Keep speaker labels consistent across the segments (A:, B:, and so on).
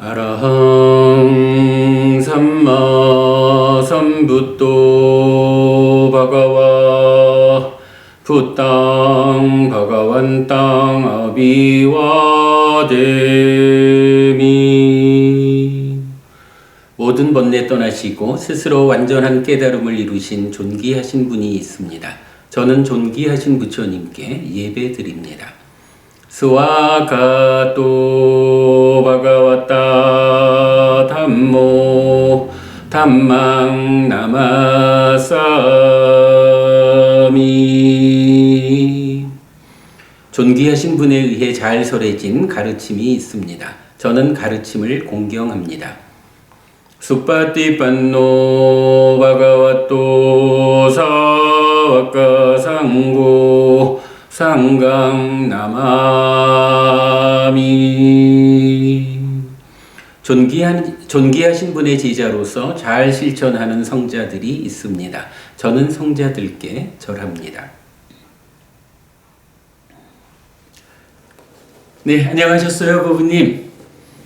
A: 아라항 삼마 삼부토 바가와 푸땅 바가완땅 아비와데미. 모든 번뇌 떠나시고 스스로 완전한 깨달음을 이루신 존귀하신 분이 있습니다. 저는 존귀하신 부처님께 예배드립니다. 스와가토 바가와타 담모 담망 나마사미. 존귀하신 분에 의해 잘 설해진 가르침이 있습니다. 저는 가르침을 공경합니다. 수파티판노 바가와토 사와카 상고 상강 나마미. 존귀하신 분의 제자로서 잘 실천하는 성자들이 있습니다. 저는 성자들께 절합니다. 네, 안녕하셨어요, 부부님.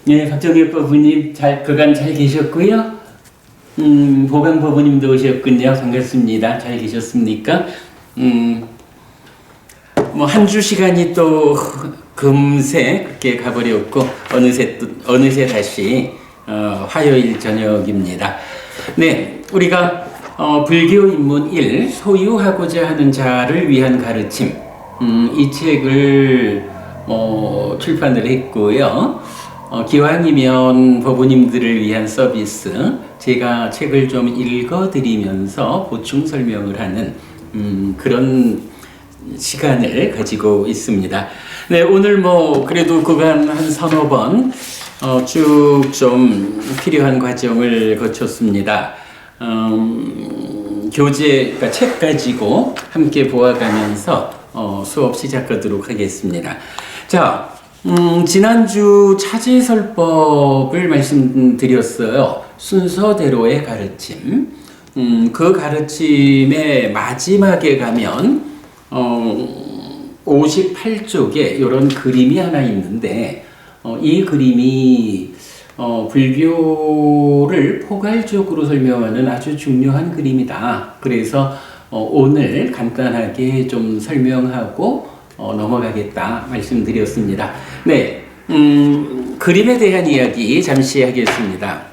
A: 네, 박정희 부부님 그간 잘 계셨고요. 보강 부부님도 오셨군요. 반갑습니다. 잘 계셨습니까? 뭐 한 주 시간이 또 금세 그렇게 가버렸고 어느새 다시 화요일 저녁입니다. 네, 우리가 불교 입문 1 소유하고자 하는 자를 위한 가르침, 이 책을 출판을 했고요. 기왕이면 법우님들을 위한 서비스, 제가 책을 좀 읽어드리면서 보충 설명을 하는 그런 시간을 가지고 있습니다. 네, 오늘 그래도 그간 한 서너 번 쭉 좀 필요한 과정을 거쳤습니다. 그러니까 책 가지고 함께 보아가면서 수업 시작하도록 하겠습니다. 자, 지난주 차제설법을 말씀드렸어요. 순서대로의 가르침. 그 가르침의 마지막에 가면 58쪽에 이런 그림이 하나 있는데, 이 그림이 불교를 포괄적으로 설명하는 아주 중요한 그림이다. 그래서 오늘 간단하게 좀 설명하고 넘어가겠다 말씀드렸습니다. 네, 그림에 대한 이야기 잠시 하겠습니다.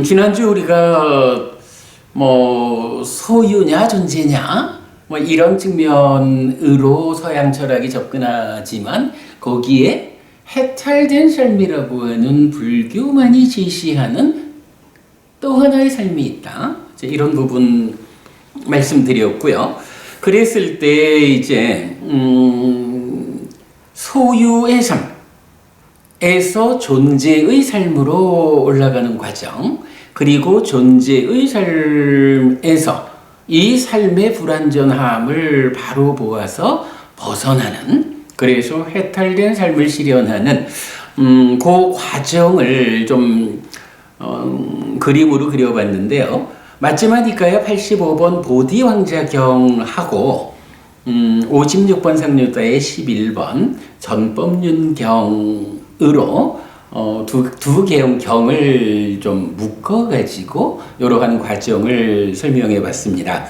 A: 지난주 우리가 소유냐 존재냐 이런 측면으로 서양 철학이 접근하지만 거기에 해탈된 삶이라고 하는 불교만이 제시하는 또 하나의 삶이 있다. 이런 부분 말씀드렸고요. 그랬을 때 이제 소유의 삶에서 존재의 삶으로 올라가는 과정, 그리고 존재의 삶에서 이 삶의 불완전함을 바로 보아서 벗어나는, 그래서 해탈된 삶을 실현하는 그 과정을 좀 그림으로 그려봤는데요. 맞지마니까야 85번 보디왕자경하고 56번 상류다의 11번 전법륜경으로 두 개형 경을 좀 묶어가지고 이러한 과정을 설명해 봤습니다.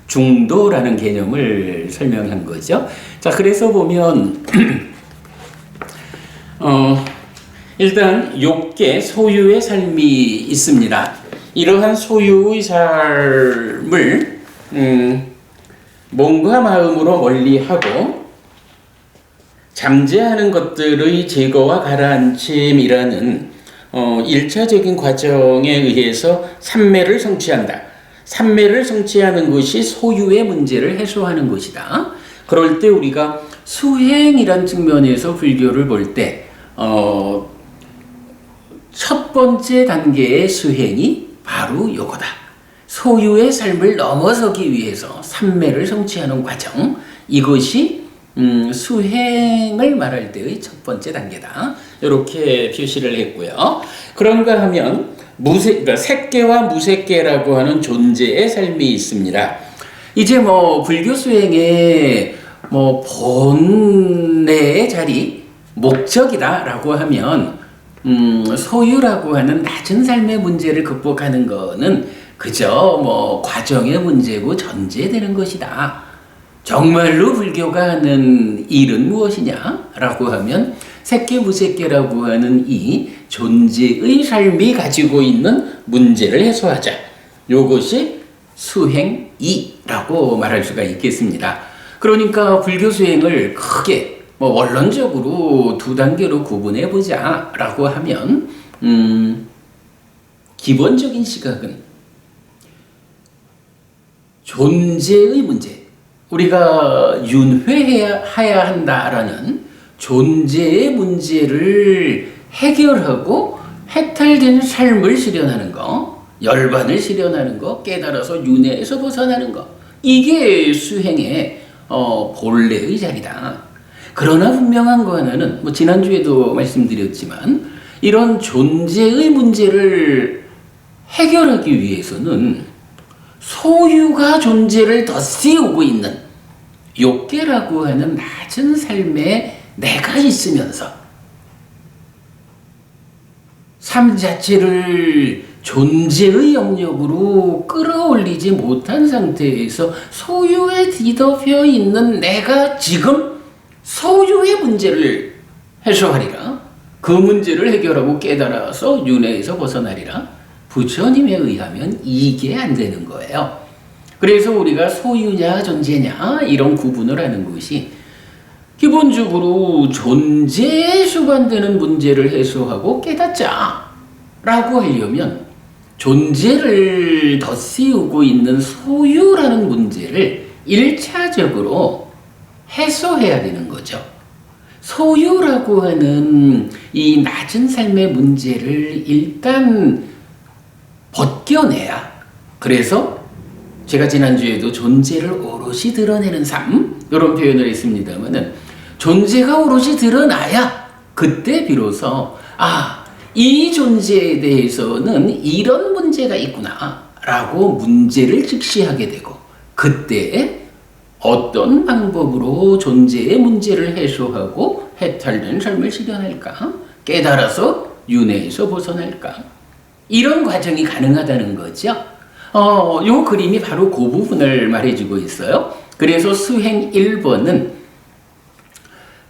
A: 중도라는 개념을 설명한 거죠. 자, 그래서 보면 일단 6개 소유의 삶이 있습니다. 이러한 소유의 삶을 몸과 마음으로 멀리하고 잠재하는 것들의 제거와 가라앉힘이라는 1차적인 과정에 의해서 삼매를 성취한다. 삼매를 성취하는 것이 소유의 문제를 해소하는 것이다. 그럴 때 우리가 수행이란 측면에서 불교를 볼 때 첫 번째 단계의 수행이 바로 요거다. 소유의 삶을 넘어서기 위해서 삼매를 성취하는 과정, 이것이 수행을 말할 때의 첫 번째 단계다. 이렇게 표시를 했고요. 그런가 하면 그러니까 색계와 무색계라고 하는 존재의 삶이 있습니다. 이제 불교 수행의 본래의 자리, 목적이다라고 하면 소유라고 하는 낮은 삶의 문제를 극복하는 거는 그저 뭐 과정의 문제고 전제되는 것이다. 정말로 불교가 하는 일은 무엇이냐라고 하면 색계무색계라고 하는 이 존재의 삶이 가지고 있는 문제를 해소하자. 요것이 수행이라고 말할 수가 있겠습니다. 그러니까 불교 수행을 크게 원론적으로 두 단계로 구분해 보자라고 하면 기본적인 시각은 존재의 문제, 우리가 윤회해야 한다라는 존재의 문제를 해결하고 해탈된 삶을 실현하는 거, 열반을 실현하는 거, 깨달아서 윤회에서 벗어나는 거, 이게 수행의 본래의 자리다. 그러나 분명한 거 하나는 지난주에도 말씀드렸지만 이런 존재의 문제를 해결하기 위해서는 소유가 존재를 덧씌우고 있는 욕계라고 하는 낮은 삶에 내가 있으면서 삶 자체를 존재의 영역으로 끌어올리지 못한 상태에서 소유에 뒤덮여 있는 내가 지금 소유의 문제를 해소하리라. 그 문제를 해결하고 깨달아서 윤회에서 벗어나리라. 부처님에 의하면 이게 안 되는 거예요. 그래서 우리가 소유냐 존재냐 이런 구분을 하는 것이 기본적으로 존재에 수반되는 문제를 해소하고 깨닫자 라고 하려면 존재를 덧씌우고 있는 소유라는 문제를 1차적으로 해소해야 되는 거죠. 소유라고 하는 이 낮은 삶의 문제를 일단 벗겨내야. 그래서 제가 지난주에도 존재를 오롯이 드러내는 삶 이런 표현을 했습니다만은 존재가 오롯이 드러나야 그때 비로소 이 존재에 대해서는 이런 문제가 있구나 라고 문제를 직시하게 되고 그때 어떤 방법으로 존재의 문제를 해소하고 해탈된 삶을 실현할까? 깨달아서 윤회에서 벗어날까? 이런 과정이 가능하다는 거죠. 요 그림이 바로 그 부분을 말해주고 있어요. 그래서 수행 1번은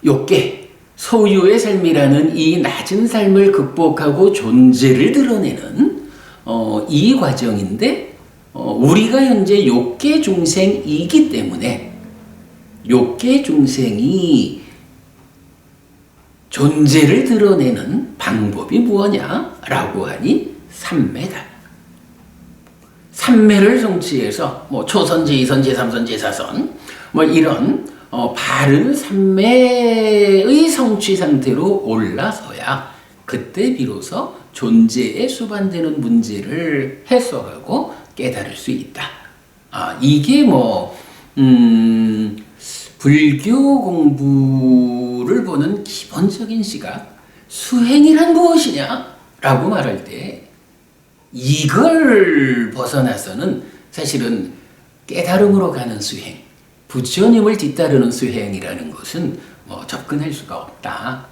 A: 욕계, 소유의 삶이라는 이 낮은 삶을 극복하고 존재를 드러내는 이 과정인데 우리가 현재 욕계 중생이기 때문에 욕계 중생이 존재를 드러내는 방법이 무엇냐라고 하니 삼매다. 삼매를 성취해서 초선, 제2선, 제3선, 제4선 이런 바른 삼매의 성취 상태로 올라서야 그때 비로소 존재에 수반되는 문제를 해소하고 깨달을 수 있다. 이게 불교 공부를 보는 기본적인 시각, 수행이란 무엇이냐? 라고 말할 때 이걸 벗어나서는 사실은 깨달음으로 가는 수행, 부처님을 뒤따르는 수행이라는 것은 접근할 수가 없다.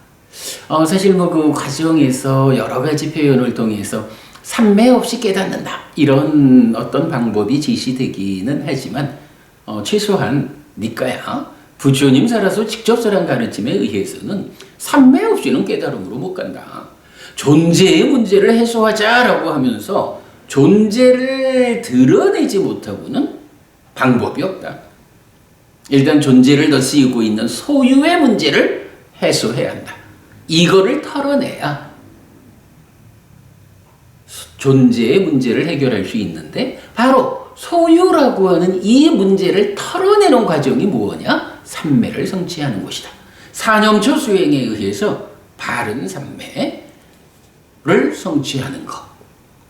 A: 사실 그 과정에서 여러 가지 표현을 통해서 삼매 없이 깨닫는다 이런 어떤 방법이 지시되기는 하지만 최소한 니까야 부처님 살아서 직접 설한 가르침에 의해서는 삼매 없이는 깨달음으로 못 간다. 존재의 문제를 해소하자라고 하면서 존재를 드러내지 못하고는 방법이 없다. 일단 존재를 덧씌우고 있는 소유의 문제를 해소해야 한다. 이거를 털어내야 존재의 문제를 해결할 수 있는데 바로 소유라고 하는 이 문제를 털어내는 과정이 무엇이냐? 삼매를 성취하는 것이다. 사념초 수행에 의해서 바른 삼매를 성취하는 것.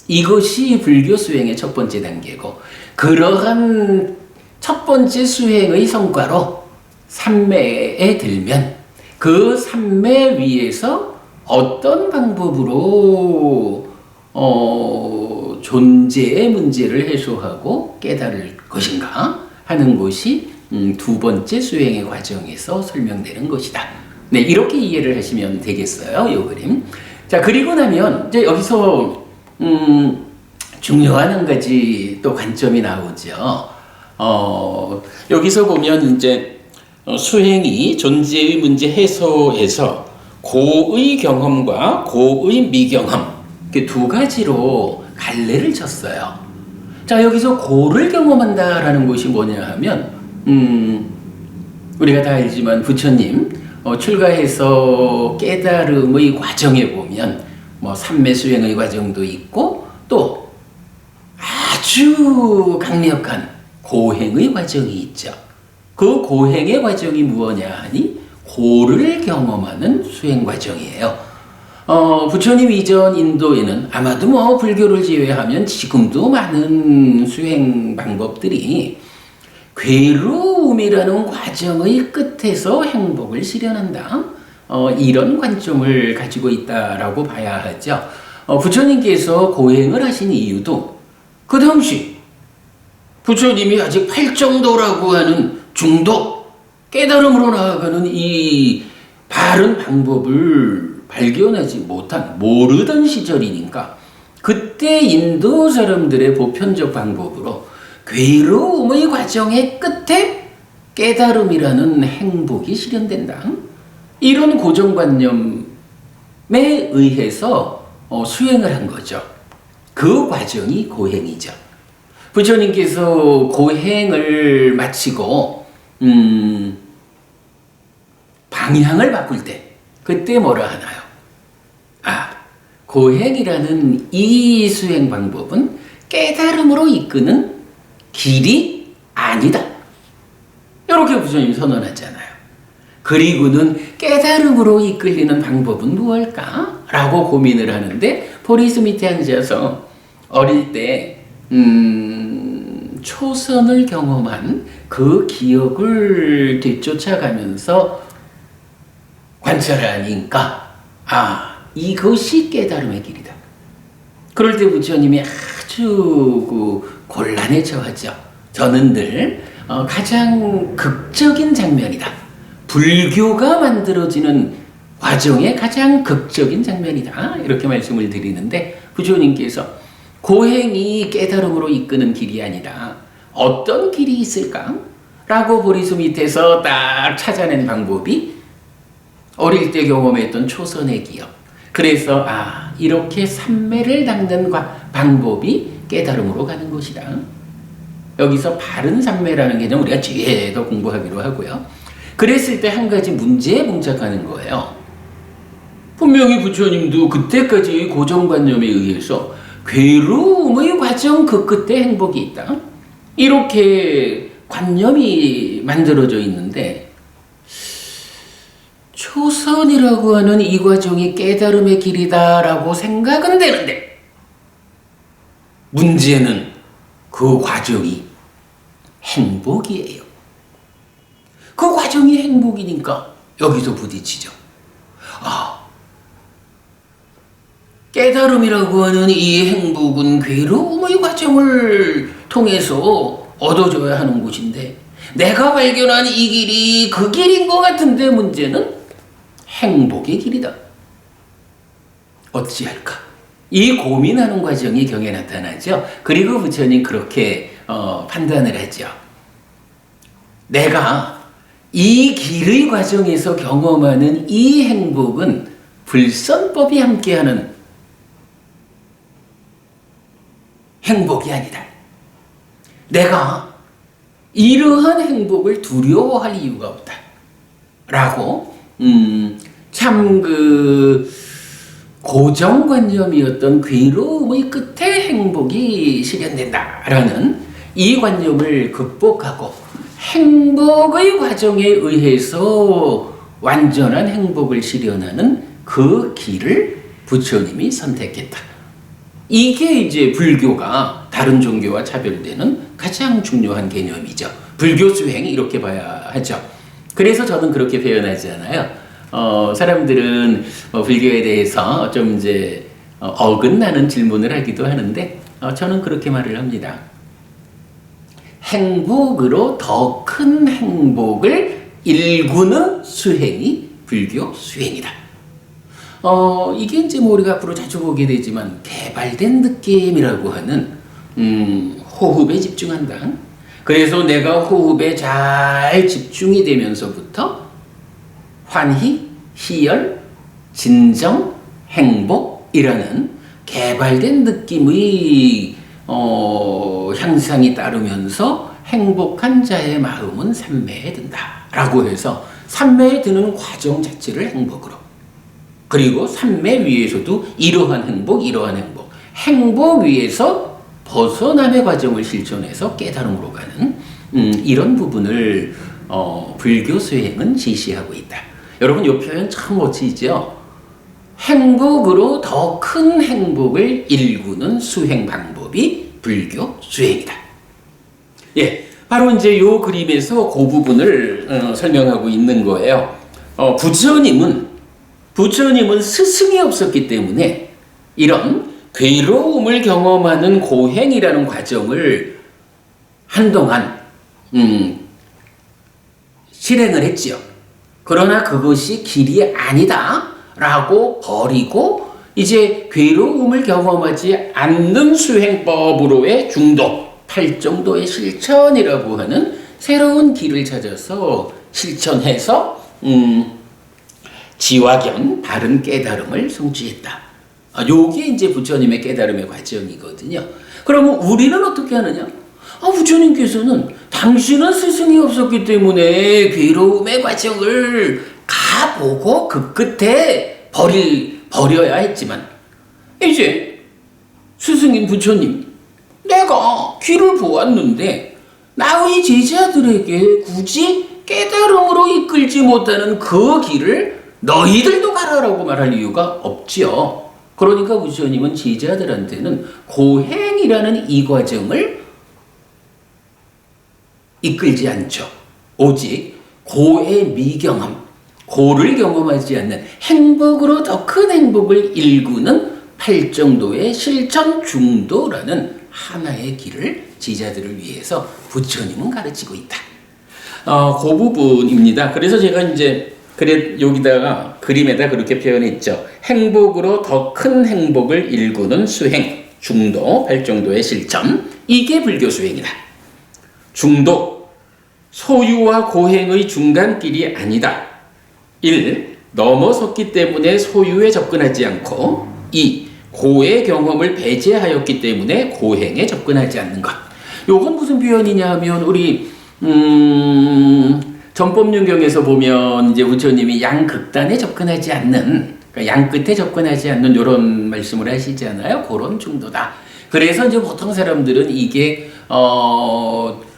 A: 이것이 불교 수행의 첫 번째 단계고 그러한 첫 번째 수행의 성과로 삼매에 들면 그 삼매 위에서 어떤 방법으로 존재의 문제를 해소하고 깨달을 것인가 하는 것이 두 번째 수행의 과정에서 설명되는 것이다. 네, 이렇게 이해를 하시면 되겠어요. 이 그림. 자, 그리고 나면 이제 여기서 중요한 한 가지 또 관점이 나오죠. 여기서 보면 이제 수행이 존재의 문제 해소에서 고의 경험과 고의 미경험 이렇게 두 가지로 갈래를 쳤어요. 자, 여기서 고를 경험한다라는 것이 뭐냐 하면 우리가 다 알지만 부처님 출가해서 깨달음의 과정에 보면 뭐 삼매 수행의 과정도 있고 또 아주 강력한 고행의 과정이 있죠. 그 고행의 과정이 무엇냐 하니 고를 경험하는 수행 과정이에요. 부처님 이전 인도에는 아마도 뭐 불교를 제외하면 지금도 많은 수행 방법들이 괴로움이라는 과정의 끝에서 행복을 실현한다. 이런 관점을 가지고 있다라고 봐야 하죠. 부처님께서 고행을 하신 이유도 그 당시 부처님이 아직 팔정도라고 하는 중도 깨달음으로 나아가는 이 바른 방법을 발견하지 못한 모르던 시절이니까 그때 인도 사람들의 보편적 방법으로 괴로움의 과정의 끝에 깨달음이라는 행복이 실현된다. 이런 고정관념에 의해서 수행을 한 거죠. 그 과정이 고행이죠. 부처님께서 고행을 마치고 방향을 바꿀 때 그때 뭐라 하나요? 고행이라는 이 수행 방법은 깨달음으로 이끄는 길이 아니다. 이렇게 부처님이 선언하잖아요. 그리고는 깨달음으로 이끌리는 방법은 무엇일까? 라고 고민을 하는데 보리스 밑에 앉아서 어릴 때 초선을 경험한 그 기억을 되쫓아가면서 관찰하니까 이것이 깨달음의 길이다. 그럴 때 부처님이 아주 곤란에 처하죠. 저는 늘 가장 극적인 장면이다. 불교가 만들어지는 과정의 가장 극적인 장면이다. 이렇게 말씀을 드리는데 부처님께서 고행이 깨달음으로 이끄는 길이 아니라 어떤 길이 있을까? 라고 보리수 밑에서 딱 찾아낸 방법이 어릴 때 경험했던 초선의 기억. 그래서 이렇게 삼매를 닦는 방법이 깨달음으로 가는 것이다. 여기서 바른 삼매라는 개념 우리가 뒤에도 공부하기로 하고요. 그랬을 때 한 가지 문제에 봉착하는 거예요. 분명히 부처님도 그때까지의 고정관념에 의해서 괴로움의 과정 그 끝에 행복이 있다. 이렇게 관념이 만들어져 있는데 초선이라고 하는 이 과정이 깨달음의 길이다라고 생각은 되는데 문제는 그 과정이 행복이에요. 그 과정이 행복이니까 여기서 부딪히죠. 깨달음이라고 하는 이 행복은 괴로움의 과정을 통해서 얻어져야 하는 곳인데 내가 발견한 이 길이 그 길인 것 같은데 문제는 행복의 길이다. 어찌할까? 이 고민하는 과정이 경에 나타나죠. 그리고 부처님 그렇게 판단을 하죠. 내가 이 길의 과정에서 경험하는 이 행복은 불선법이 함께하는 행복이 아니다. 내가 이러한 행복을 두려워할 이유가 없다. 라고 참 고정관념이었던 괴로움의 끝에 행복이 실현된다라는 이 관념을 극복하고 행복의 과정에 의해서 완전한 행복을 실현하는 그 길을 부처님이 선택했다. 이게 이제 불교가 다른 종교와 차별되는 가장 중요한 개념이죠. 불교 수행이 이렇게 봐야 하죠. 그래서 저는 그렇게 표현하잖아요. 사람들은 불교에 대해서 좀 이제 어긋나는 질문을 하기도 하는데 저는 그렇게 말을 합니다. 행복으로 더 큰 행복을 일구는 수행이 불교 수행이다. 이게 이제 뭐 우리가 앞으로 자주 보게 되지만 개발된 느낌이라고 하는 호흡에 집중한다. 그래서 내가 호흡에 잘 집중이 되면서부터 환희, 희열, 진정, 행복이라는 개발된 느낌의 향상이 따르면서 행복한 자의 마음은 삼매에 든다라고 해서 삼매에 드는 과정 자체를 행복으로, 그리고 삼매 위에서도 이러한 행복 위에서 벗어남의 과정을 실천해서 깨달음으로 가는 이런 부분을 불교 수행은 지시하고 있다. 여러분, 이 표현 참 멋지죠? 행복으로 더 큰 행복을 일구는 수행 방법이 불교 수행이다. 예, 바로 이제 요 그림에서 그 부분을 설명하고 있는 거예요. 부처님은 스승이 없었기 때문에 이런 괴로움을 경험하는 고행이라는 과정을 한동안 실행을 했지요. 그러나 그것이 길이 아니다라고 버리고 이제 괴로움을 경험하지 않는 수행법으로의 중도, 팔정도의 실천이라고 하는 새로운 길을 찾아서 실천해서 지화견 바른 깨달음을 성취했다. 요게 이제 부처님의 깨달음의 과정이거든요. 그러면 우리는 어떻게 하느냐? 부처님께서는 당신은 스승이 없었기 때문에 괴로움의 과정을 가보고 그 끝에 버려야 했지만, 이제 스승인 부처님, 내가 길을 보았는데 나의 제자들에게 굳이 깨달음으로 이끌지 못하는 그 길을 너희들도 가라라고 말할 이유가 없지요. 그러니까 부처님은 제자들한테는 고행이라는 이 과정을 이끌지 않죠. 오직 고의 미경험, 고를 경험하지 않는 행복으로 더 큰 행복을 일구는 팔정도의 실천 중도라는 하나의 길을 제자들을 위해서 부처님은 가르치고 있다. 그 부분입니다. 그래서 제가 이제 여기다가 그림에다 그렇게 표현했죠. 행복으로 더 큰 행복을 일구는 수행, 중도, 팔정도의 실천. 이게 불교 수행이다. 중도, 소유와 고행의 중간길이 아니다. 1. 넘어섰기 때문에 소유에 접근하지 않고 2. 고의 경험을 배제하였기 때문에 고행에 접근하지 않는 것. 요건 무슨 표현이냐 하면 우리 전법륜경에서 보면 이제 부처님이 양극단에 접근하지 않는, 그러니까 양끝에 접근하지 않는 이런 말씀을 하시잖아요. 그런 중도다. 그래서 이제 보통 사람들은 이게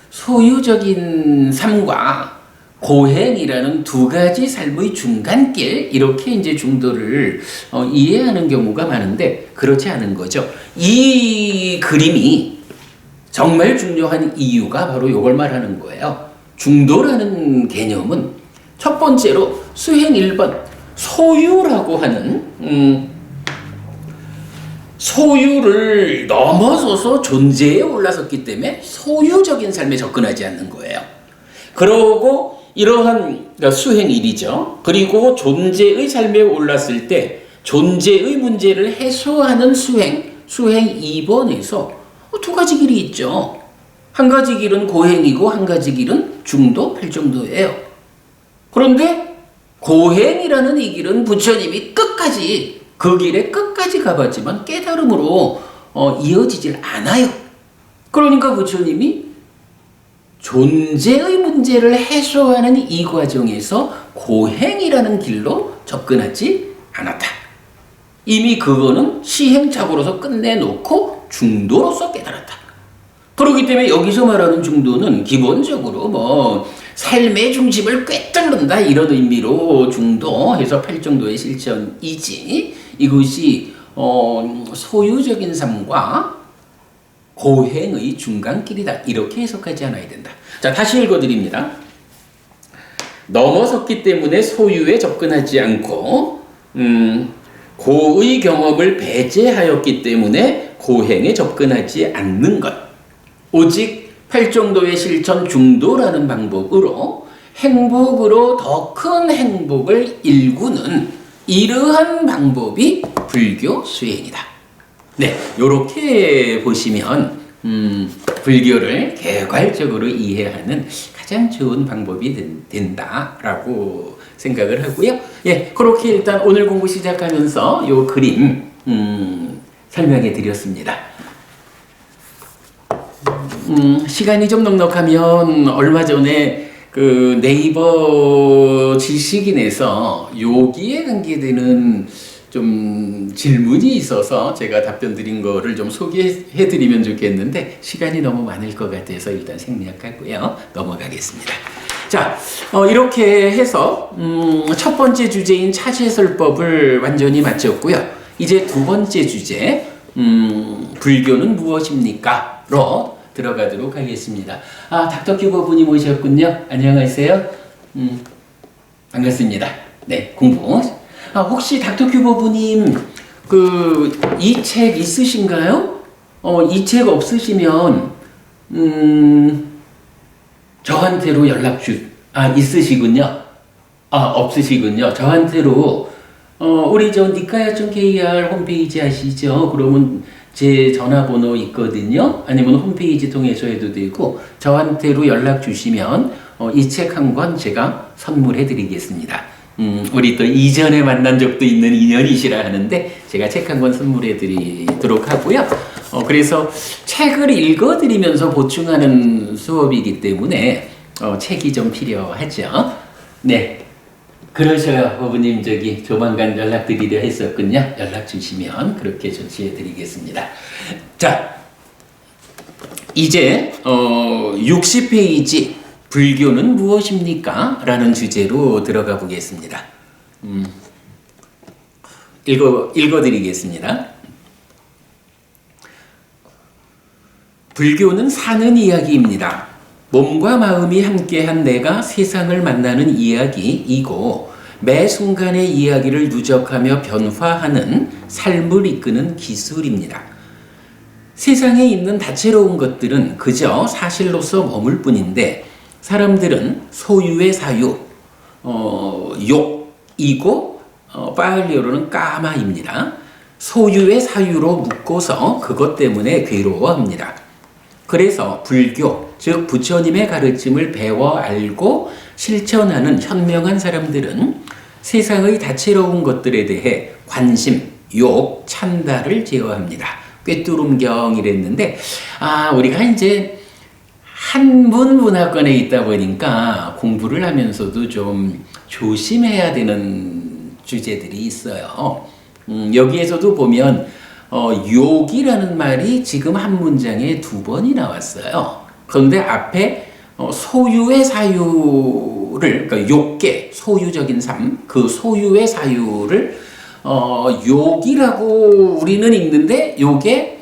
A: 소유적인 삶과 고행이라는 두 가지 삶의 중간길, 이렇게 이제 중도를 이해하는 경우가 많은데 그렇지 않은 거죠. 이 그림이 정말 중요한 이유가 바로 이걸 말하는 거예요. 중도라는 개념은 첫 번째로 수행 1번 소유라고 하는 소유를 넘어서서 존재에 올라섰기 때문에 소유적인 삶에 접근하지 않는 거예요. 그러고 이러한 수행 1이죠. 그리고 존재의 삶에 올랐을 때 존재의 문제를 해소하는 수행 2번에서 두 가지 길이 있죠. 한 가지 길은 고행이고 한 가지 길은 중도, 팔정도예요. 그런데 고행이라는 이 길은 부처님이 끝까지, 그 길에 끝까지 가봤지만 깨달음으로 이어지질 않아요. 그러니까 부처님이 존재의 문제를 해소하는 이 과정에서 고행이라는 길로 접근하지 않았다. 이미 그거는 시행착오로서 끝내놓고 중도로서 깨달았다. 그렇기 때문에 여기서 말하는 중도는 기본적으로 삶의 중심을 꿰뚫는다 이런 의미로 중도해서 팔정도의 실천이지, 이것이 소유적인 삶과 고행의 중간길이다 이렇게 해석하지 않아야 된다. 자, 다시 읽어드립니다. 넘어섰기 때문에 소유에 접근하지 않고 고의 경험을 배제하였기 때문에 고행에 접근하지 않는 것, 오직 팔정도의 실천 중도라는 방법으로 행복으로 더 큰 행복을 일구는 이러한 방법이 불교 수행이다. 네, 요렇게 보시면 불교를 개괄적으로 이해하는 가장 좋은 방법이 된다라고 생각을 하고요. 예, 그렇게 일단 오늘 공부 시작하면서 요 그림 설명해 드렸습니다. 시간이 좀 넉넉하면 얼마 전에 그 네이버 지식인에서 여기에 관계되는 좀 질문이 있어서 제가 답변 드린 거를 좀 소개해 드리면 좋겠는데 시간이 너무 많을 것 같아서 일단 생략하고요. 넘어가겠습니다. 자, 이렇게 해서 첫 번째 주제인 차세설법을 완전히 마쳤고요. 이제 두 번째 주제, 불교는 무엇입니까? 로 들어가도록 하겠습니다. 아, 닥터큐버 분이 모셨군요. 안녕하세요. 반갑습니다. 네, 공부. 아, 혹시 닥터큐버 분님 이 책 있으신가요? 이 책 없으시면 저한테로 있으시군요. 아, 없으시군요. 저한테로 우리 저 니카야.kr 홈페이지 아시죠? 그러면 제 전화번호 있거든요. 아니면 홈페이지 통해서 해도 되고 저한테로 연락 주시면 이 책 한 권 제가 선물해 드리겠습니다. 우리 또 이전에 만난 적도 있는 인연이시라 하는데 제가 책 한 권 선물해 드리도록 하고요. 그래서 책을 읽어 드리면서 보충하는 수업이기 때문에 책이 좀 필요하죠. 네. 그러셔요. 어부님 조만간 연락드리려 했었군요. 연락 주시면 그렇게 조치해 드리겠습니다. 자, 이제 60페이지 불교는 무엇입니까? 라는 주제로 들어가 보겠습니다. 읽어드리겠습니다. 불교는 사는 이야기입니다. 몸과 마음이 함께한 내가 세상을 만나는 이야기이고 매 순간의 이야기를 누적하며 변화하는 삶을 이끄는 기술입니다. 세상에 있는 다채로운 것들은 그저 사실로서 머물 뿐인데 사람들은 소유의 사유, 욕이고 파알리어로는 까마입니다. 소유의 사유로 묶고서 그것 때문에 괴로워합니다. 그래서 불교, 즉 부처님의 가르침을 배워 알고 실천하는 현명한 사람들은 세상의 다채로운 것들에 대해 관심, 욕, 찬달을 제어합니다. 꿰뚫음경이랬는데 우리가 이제 한문문화권에 있다 보니까 공부를 하면서도 좀 조심해야 되는 주제들이 있어요. 여기에서도 보면 욕이라는 말이 지금 한 문장에 2번이 나왔어요. 그런데 앞에 소유의 사유를, 그러니까 욕계, 소유적인 삶, 그 소유의 사유를 욕이라고 우리는 읽는데 요게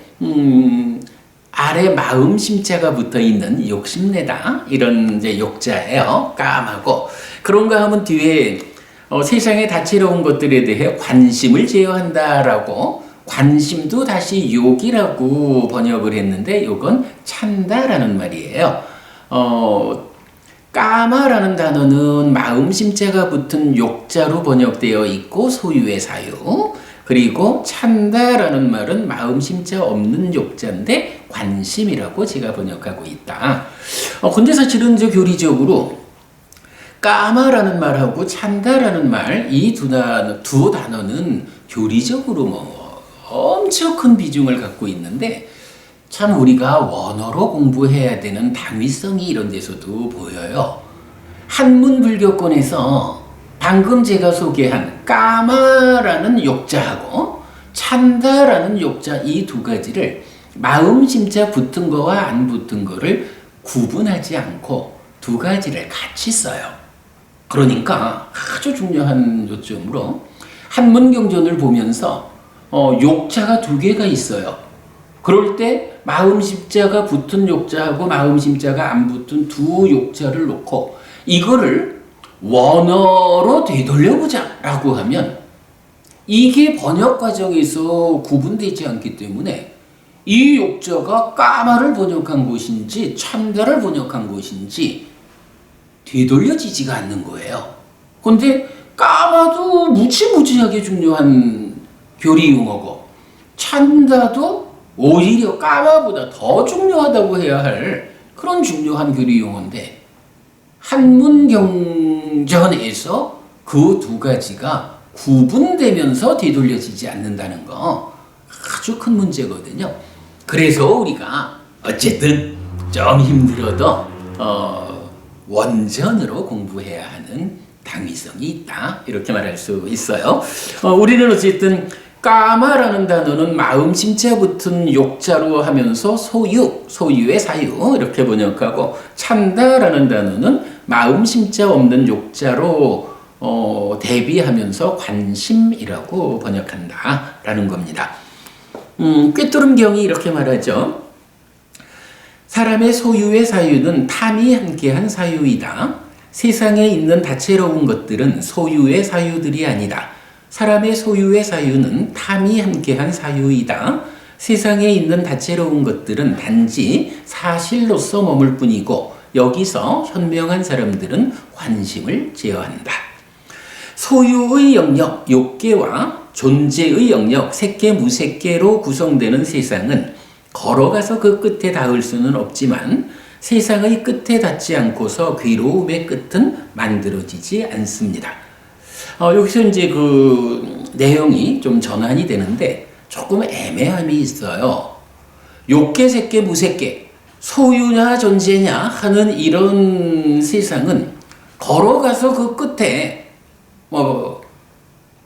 A: 아래 마음 심자가 붙어 있는 욕심내다 이런 이제 욕자예요. 까마고 그런가 하면 뒤에 세상의 다채로운 것들에 대해 관심을 제어한다라고 관심도 다시 욕이라고 번역을 했는데 요건 찬다라는 말이에요. 까마라는 단어는 마음 심자가 붙은 욕자로 번역되어 있고 소유의 사유. 그리고 찬다라는 말은 마음 심자 없는 욕자인데 관심이라고 제가 번역하고 있다. 근데 사실은 저 교리적으로 까마라는 말하고 찬다라는 말 이 두 단어는 교리적으로 엄청 큰 비중을 갖고 있는데 참 우리가 원어로 공부해야 되는 당위성이 이런 데서도 보여요. 한문 불교권에서 방금 제가 소개한 까마라는 욕자하고 찬다라는 욕자 이 두 가지를 마음 심자 붙은 거와 안 붙은 거를 구분하지 않고 두 가지를 같이 써요. 그러니까 아주 중요한 요점으로 한문경전을 보면서 욕자가 2개가 있어요. 그럴 때 마음 심자가 붙은 욕자하고 마음 심자가 안 붙은 두 욕자를 놓고 이거를 원어로 되돌려보자 라고 하면 이게 번역 과정에서 구분되지 않기 때문에 이 욕자가 까마를 번역한 것인지 찬다를 번역한 것인지 되돌려지지가 않는 거예요. 근데 까마도 무지무지하게 중요한 교리 용어고, 찬다도 오히려 까마보다 더 중요하다고 해야 할 그런 중요한 교리 용어인데, 한문경전에서 그 두 가지가 구분되면서 되돌려지지 않는다는 거 아주 큰 문제거든요. 그래서 우리가 어쨌든 좀 힘들어도 원전으로 공부해야 하는 당위성이 있다, 이렇게 말할 수 있어요. 우리는 어쨌든 까마라는 단어는 마음 심자 붙은 욕자로 하면서 소유의 사유 이렇게 번역하고, 찬다라는 단어는 마음 심자 없는 욕자로 대비하면서 관심이라고 번역한다라는 겁니다. 꿰뚫음경이 이렇게 말하죠. 사람의 소유의 사유는 탐이 함께한 사유이다. 세상에 있는 다채로운 것들은 소유의 사유들이 아니다. 사람의 소유의 사유는 탐이 함께한 사유이다. 세상에 있는 다채로운 것들은 단지 사실로서 머물 뿐이고, 여기서 현명한 사람들은 관심을 제어한다. 소유의 영역, 욕계와 존재의 영역, 색계, 무색계로 구성되는 세상은 걸어가서 그 끝에 닿을 수는 없지만, 세상의 끝에 닿지 않고서 괴로움의 끝은 만들어지지 않습니다. 여기서 이제 그 내용이 좀 전환이 되는데 조금 애매함이 있어요. 욕계, 색계, 무색계, 소유냐 존재냐 하는 이런 세상은 걸어가서 그 끝에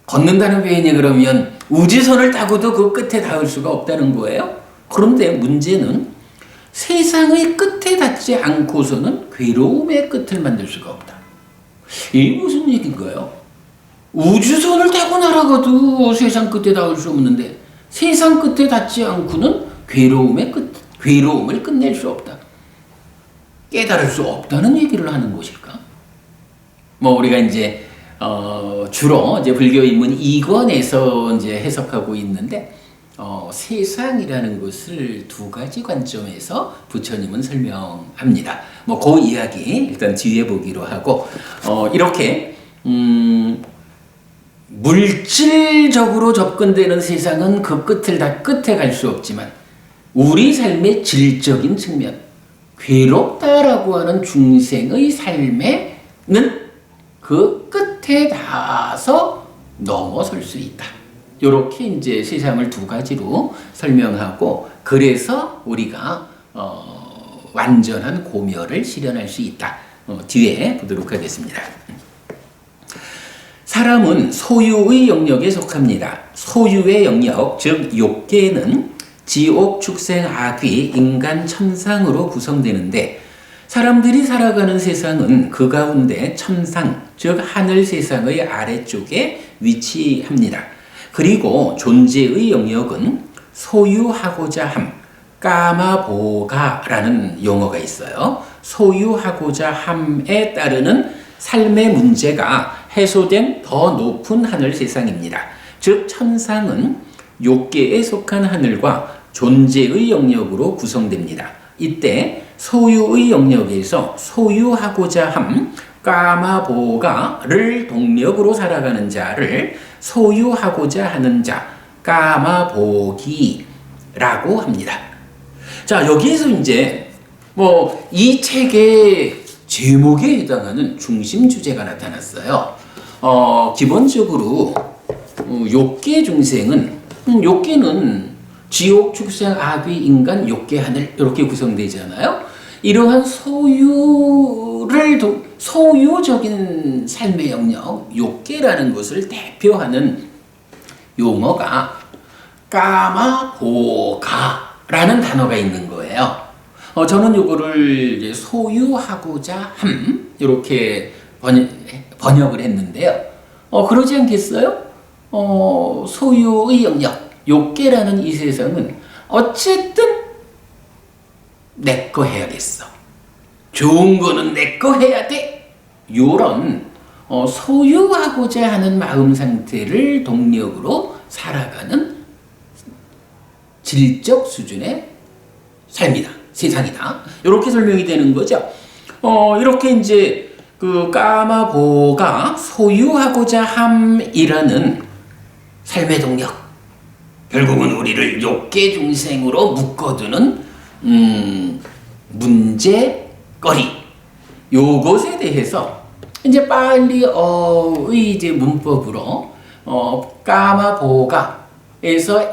A: 걷는다는 표현이 그러면 우주선을 타고도 그 끝에 닿을 수가 없다는 거예요. 그런데 문제는 세상의 끝에 닿지 않고서는 괴로움의 끝을 만들 수가 없다. 이게 무슨 얘기인가요? 우주선을 타고 날아가도 세상 끝에 닿을 수 없는데, 세상 끝에 닿지 않고는 괴로움을 끝낼 수 없다. 깨달을 수 없다는 얘기를 하는 것일까? 우리가 이제 주로 이제 불교 인문 2권에서 이제 해석하고 있는데, 세상이라는 것을 두 가지 관점에서 부처님은 설명합니다. 그 이야기 일단 뒤에 보기로 하고, 이렇게 물질적으로 접근되는 세상은 그 끝에 갈 수 없지만, 우리 삶의 질적인 측면, 괴롭다라고 하는 중생의 삶에는 그 끝에 닿아서 넘어설 수 있다. 이렇게 이제 세상을 두 가지로 설명하고, 그래서 우리가 완전한 고멸을 실현할 수 있다. 뒤에 보도록 하겠습니다. 사람은 소유의 영역에 속합니다. 소유의 영역, 즉 욕계는 지옥, 축생, 악귀, 인간, 천상으로 구성되는데, 사람들이 살아가는 세상은 그 가운데 천상, 즉 하늘 세상의 아래쪽에 위치합니다. 그리고 존재의 영역은 소유하고자 함, 까마보가라는 용어가 있어요. 소유하고자 함에 따르는 삶의 문제가 해소된 더 높은 하늘 세상입니다. 즉 천상은 욕계에 속한 하늘과 존재의 영역으로 구성됩니다. 이때 소유의 영역에서 소유하고자 함, 까마보가를 동력으로 살아가는 자를 소유하고자 하는 자, 까마보기라고 합니다. 자, 여기에서 이제 이 책의 제목에 해당하는 중심 주제가 나타났어요. 기본적으로 욕계 중생은, 욕계는 지옥, 축생, 악귀, 인간, 욕계, 하늘 이렇게 구성되잖아요. 이러한 소유적인 삶의 영역, 욕계라는 것을 대표하는 용어가 까마보가라는 단어가 있는 거예요. 저는 이거를 이제 소유하고자 함 이렇게 번역을 했는데요. 그러지 않겠어요? 소유의 영역, 욕계라는 이 세상은 어쨌든 내 거 해야겠어. 좋은 거는 내 거 해야 돼. 요런 소유하고자 하는 마음 상태를 동력으로 살아가는 질적 수준의 삶이다. 세상이다. 이렇게 설명이 되는 거죠. 이렇게 이제 그 까마보가 소유하고자 함이라는 삶의 동력, 결국은 우리를 욕계 중생으로 묶어두는 문제거리, 요것에 대해서 이제 빨리의 이제 문법으로 까마보가에서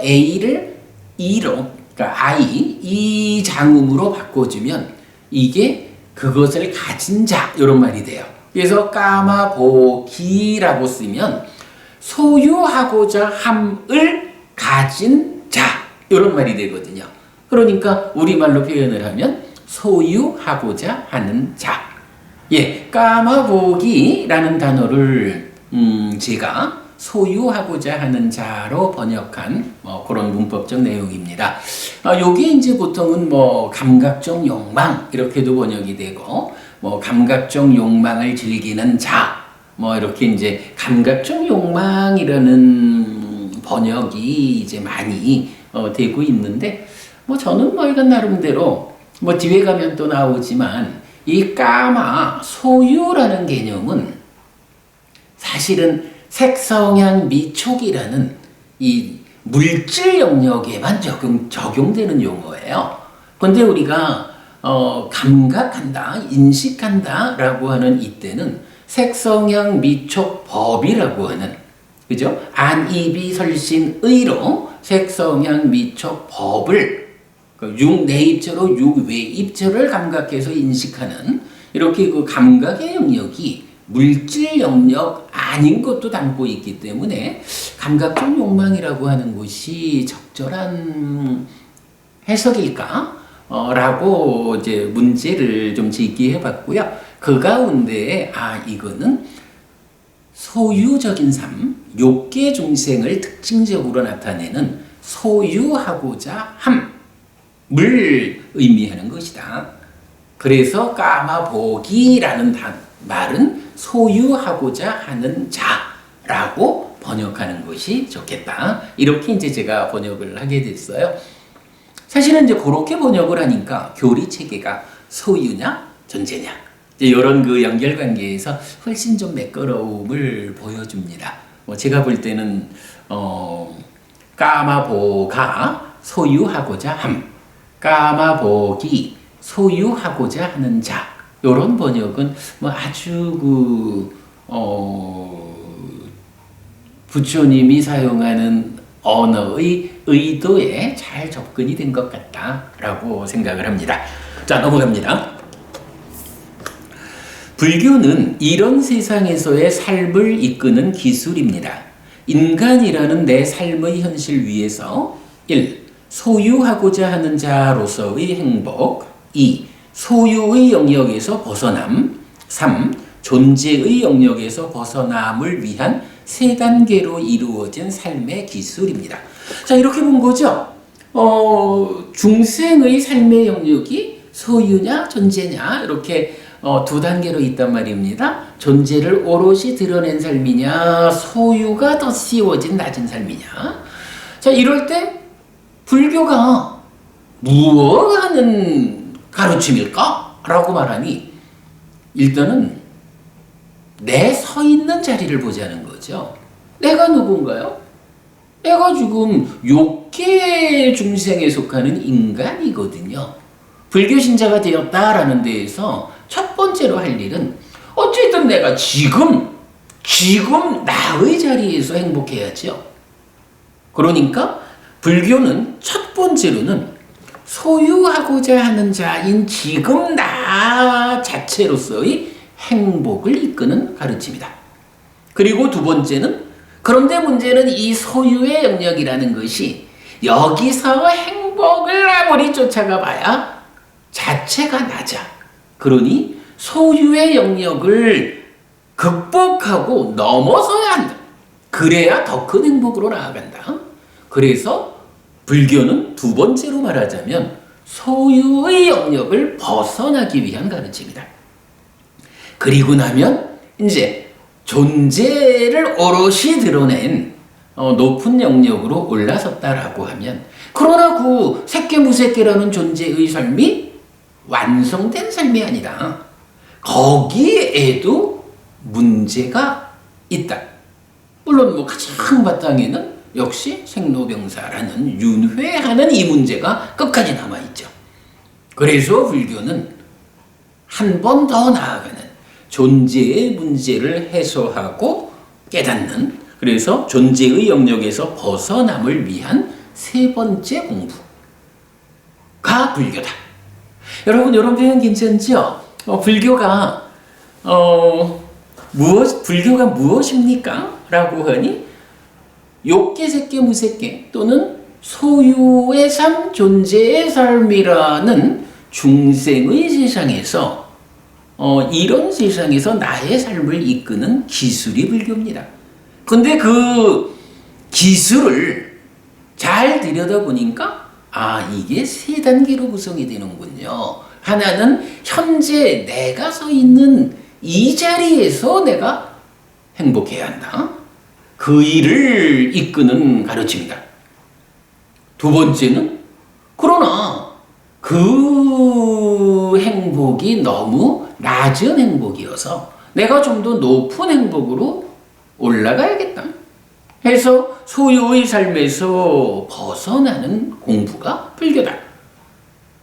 A: A를 E로, 그러니까 I 이 장음으로 바꿔주면 이게 그것을 가진 자 이런 말이 돼요. 그래서 까마보기라고 쓰면 소유하고자 함을 가진 자 이런 말이 되거든요. 그러니까 우리말로 표현을 하면 소유하고자 하는 자. 예, 까마보기라는 단어를 제가 소유하고자 하는 자로 번역한 그런 문법적 내용입니다. 요게 이제 보통은 감각적 욕망 이렇게도 번역이 되고 감각적 욕망을 즐기는 자 이렇게 이제 감각적 욕망이라는 번역이 이제 많이 되고 있는데 저는 이건 나름대로 뒤에 가면 또 나오지만 이 까마 소유라는 개념은 사실은 색성향 미촉이라는 이 물질 영역에만 적용되는 용어예요. 그런데 우리가 감각한다, 인식한다라고 하는 이때는 색성향 미촉 법이라고 하는, 그죠? 안이비설신의로 색성향 미촉 법을 육내입처로 육외입처를 감각해서 인식하는 이렇게 그 감각의 영역이 물질 영역 아닌 것도 담고 있기 때문에 감각적 욕망이라고 하는 것이 적절한 해석일까? 라고 이제 문제를 좀 제기해 봤고요. 그 가운데 이거는 소유적인 삶, 욕계 중생을 특징적으로 나타내는 소유하고자 함을 의미하는 것이다. 그래서 까마보기라는 말은 소유하고자 하는 자라고 번역하는 것이 좋겠다. 이렇게 이제 제가 번역을 하게 됐어요. 사실은 이제 그렇게 번역을 하니까 교리 체계가 소유냐 존재냐 이런 그 연결 관계에서 훨씬 좀 매끄러움을 보여줍니다. 제가 볼 때는 까마보가 소유하고자 함, 까마보기 소유하고자 하는 자 이런 번역은 아주 부처님이 사용하는 언어의 의도에 잘 접근이 된 것 같다라고 생각을 합니다. 자, 넘어갑니다. 불교는 이런 세상에서의 삶을 이끄는 기술입니다. 인간이라는 내 삶의 현실 위에서 1. 소유하고자 하는 자로서의 행복 2. 소유의 영역에서 벗어남 3. 존재의 영역에서 벗어남을 위한 세 단계로 이루어진 삶의 기술입니다. 자, 이렇게 본 거죠. 중생의 삶의 영역이 소유냐 존재냐 이렇게 두 단계로 있단 말입니다. 존재를 오롯이 드러낸 삶이냐 소유가 더 씌워진 낮은 삶이냐. 자, 이럴 때 불교가 무엇 하는 가르침일까? 라고 말하니 일단은 내 서 있는 자리를 보자는 거죠. 내가 누군가요? 내가 지금 욕계 중생에 속하는 인간이거든요. 불교 신자가 되었다라는 데에서 첫 번째로 할 일은 어쨌든 내가 지금 나의 자리에서 행복해야죠. 그러니까 불교는 첫 번째로는 소유하고자 하는 자인 지금 나 자체로서의 행복을 이끄는 가르침이다. 그리고 두 번째는 그런데 문제는 이 소유의 영역이라는 것이 여기서 행복을 아무리 쫓아가 봐야 자체가 낮아. 그러니 소유의 영역을 극복하고 넘어서야 한다. 그래야 더 큰 행복으로 나아간다. 그래서 불교는 두 번째로 말하자면 소유의 영역을 벗어나기 위한 가르침이다. 그리고 나면 이제 존재를 오롯이 드러낸 높은 영역으로 올라섰다라고 하면 그러나 그 새끼 무새끼라는 존재의 삶이 완성된 삶이 아니다. 거기에도 문제가 있다. 물론 뭐 가장 바탕에는 역시 생로병사라는 윤회하는 이 문제가 끝까지 남아있죠. 그래서 불교는 한 번 더 나아가는 존재의 문제를 해소하고 깨닫는, 그래서 존재의 영역에서 벗어남을 위한 세 번째 공부가 불교다. 여러분, 이런 표현 괜찮죠? 불교가 불교가 무엇입니까? 라고 하니 욕계, 색계, 무색계 또는 소유의 삶, 존재의 삶이라는 중생의 세상에서 이런 세상에서 나의 삶을 이끄는 기술이 불교입니다. 근데 그 기술을 잘 들여다보니까 이게 세 단계로 구성이 되는군요. 하나는 현재 내가 서 있는 이 자리에서 내가 행복해야 한다. 그 일을 이끄는 가르침이다. 두 번째는 그러나 그 행복이 너무 낮은 행복이어서 내가 좀 더 높은 행복으로 올라가야겠다 해서 소유의 삶에서 벗어나는 공부가 불교다.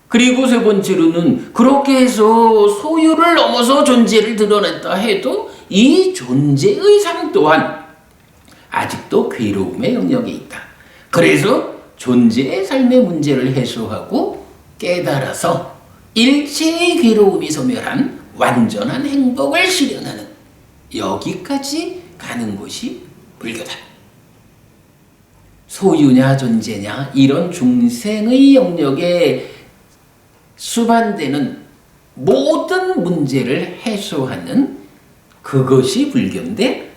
A: 그리고 세 번째로는 그렇게 해서 소유를 넘어서 존재를 드러냈다 해도 이 존재의 삶 또한 아직도 괴로움의 영역에 있다. 그래서 존재의 삶의 문제를 해소하고 깨달아서 일체의 괴로움이 소멸한 완전한 행복을 실현하는, 여기까지 가는 것이 불교다. 소유냐 존재냐 이런 중생의 영역에 수반되는 모든 문제를 해소하는 그것이 불교인데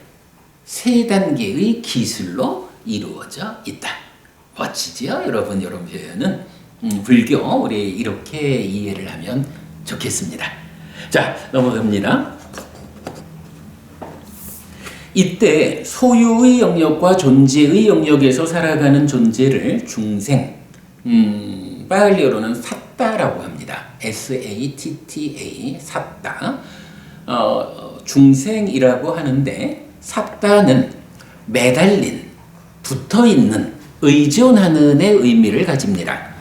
A: 세 단계의 기술로 이루어져 있다. 멋지지요? 여러분, 이런 표현은 불교 우리 이렇게 이해를 하면 좋겠습니다. 자, 넘어갑니다. 이때 소유의 영역과 존재의 영역에서 살아가는 존재를 중생, 파을리어로는 사따라고 합니다. S-A-T-T-A, 사따. 중생이라고 하는데 사따는 매달린, 붙어있는, 의존하는의 의미를 가집니다.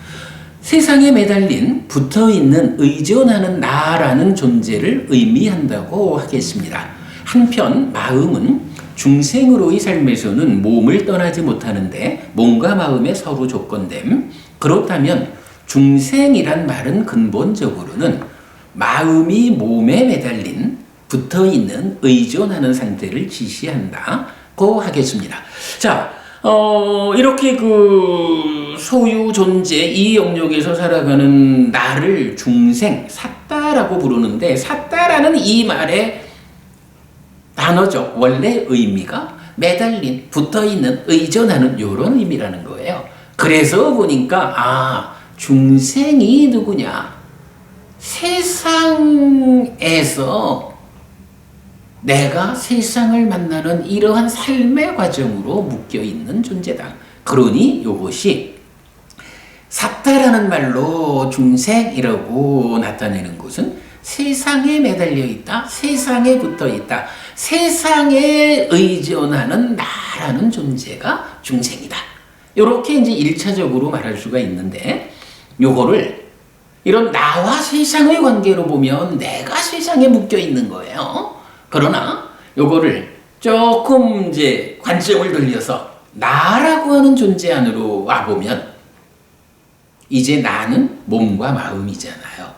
A: 세상에 매달린, 붙어있는, 의존하는 나라는 존재를 의미한다고 하겠습니다. 한편 마음은 중생으로의 삶에서는 몸을 떠나지 못하는데 몸과 마음의 서로 조건됨. 그렇다면 중생이란 말은 근본적으로는 마음이 몸에 매달린, 붙어있는, 의존하는 상태를 지시한다고 하겠습니다. 자, 이렇게 그 소유, 존재, 이 영역에서 살아가는 나를 중생, 사따라고 부르는데, 사따라는 이 말의 단어적 원래 의미가 매달린, 붙어있는, 의존하는 이런 의미라는 거예요. 그래서 보니까 중생이 누구냐? 세상에서 내가 세상을 만나는 이러한 삶의 과정으로 묶여있는 존재다. 그러니 이것이 사따라는 말로 중생이라고 나타내는 것은 세상에 매달려 있다, 세상에 붙어 있다, 세상에 의존하는 나라는 존재가 중생이다. 이렇게 이제 1차적으로 말할 수가 있는데, 요거를 이런 나와 세상의 관계로 보면 내가 세상에 묶여 있는 거예요. 그러나 요거를 조금 이제 관점을 돌려서 나라고 하는 존재 안으로 와보면 이제 나는 몸과 마음이잖아요.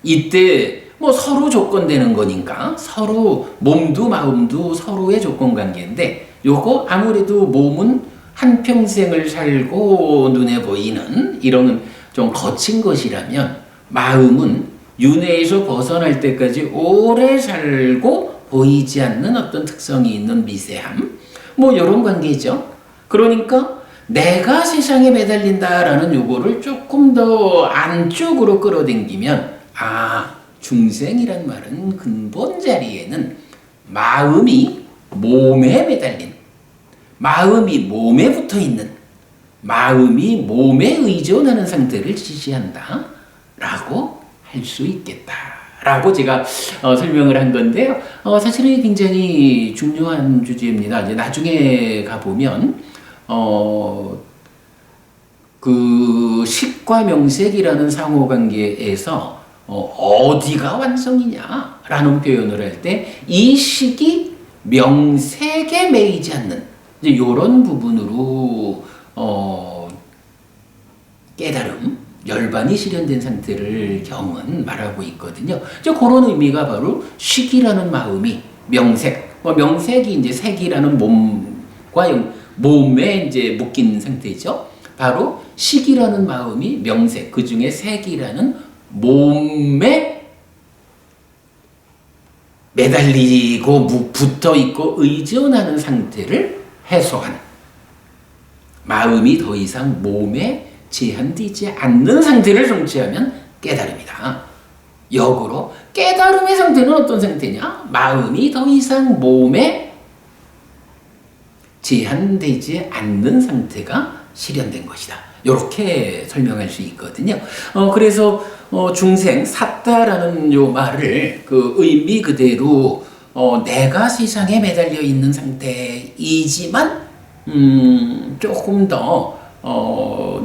A: 이때 뭐 서로 조건되는 거니까 서로 몸도 마음도 서로의 조건 관계인데, 요거 아무래도 몸은 한평생을 살고 눈에 보이는 이런 좀 거친 것이라면 마음은 윤회에서 벗어날 때까지 오래 살고 보이지 않는 어떤 특성이 있는 미세함, 뭐 이런 관계죠. 그러니까 내가 세상에 매달린다라는 요거를 조금 더 안쪽으로 끌어당기면 중생이란 말은 근본 자리에는 마음이 몸에 매달린, 마음이 몸에 붙어있는, 마음이 몸에 의존하는 상태를 지시한다 라고 할 수 있겠다 라고 제가 설명을 한 건데요. 사실은 굉장히 중요한 주제입니다. 이제 나중에 가보면, 그 식과 명색이라는 상호관계에서 어디가 완성이냐라는 표현을 할 때 이 식이 명색에 매이지 않는 이제 이런 부분으로 깨달음, 열반이 실현된 상태를 경은 말하고 있거든요. 이제 그런 의미가 바로 식이라는 마음이 명색, 명색이 이제 색이라는 몸에 이제 묶인 상태죠. 바로 식이라는 마음이 명색, 그 중에 색이라는 몸에 매달리고 붙어 있고 의존하는 상태를 해소한 마음이 더 이상 몸에 제한되지 않는 상태를 성취하면 깨달음이다. 역으로 깨달음의 상태는 어떤 상태냐? 마음이 더 이상 몸에 제한되지 않는 상태가 실현된 것이다. 이렇게 설명할 수 있거든요. 그래서 중생 삿다라는 요 말을 그 의미 그대로 내가 세상에 매달려 있는 상태이지만 조금 더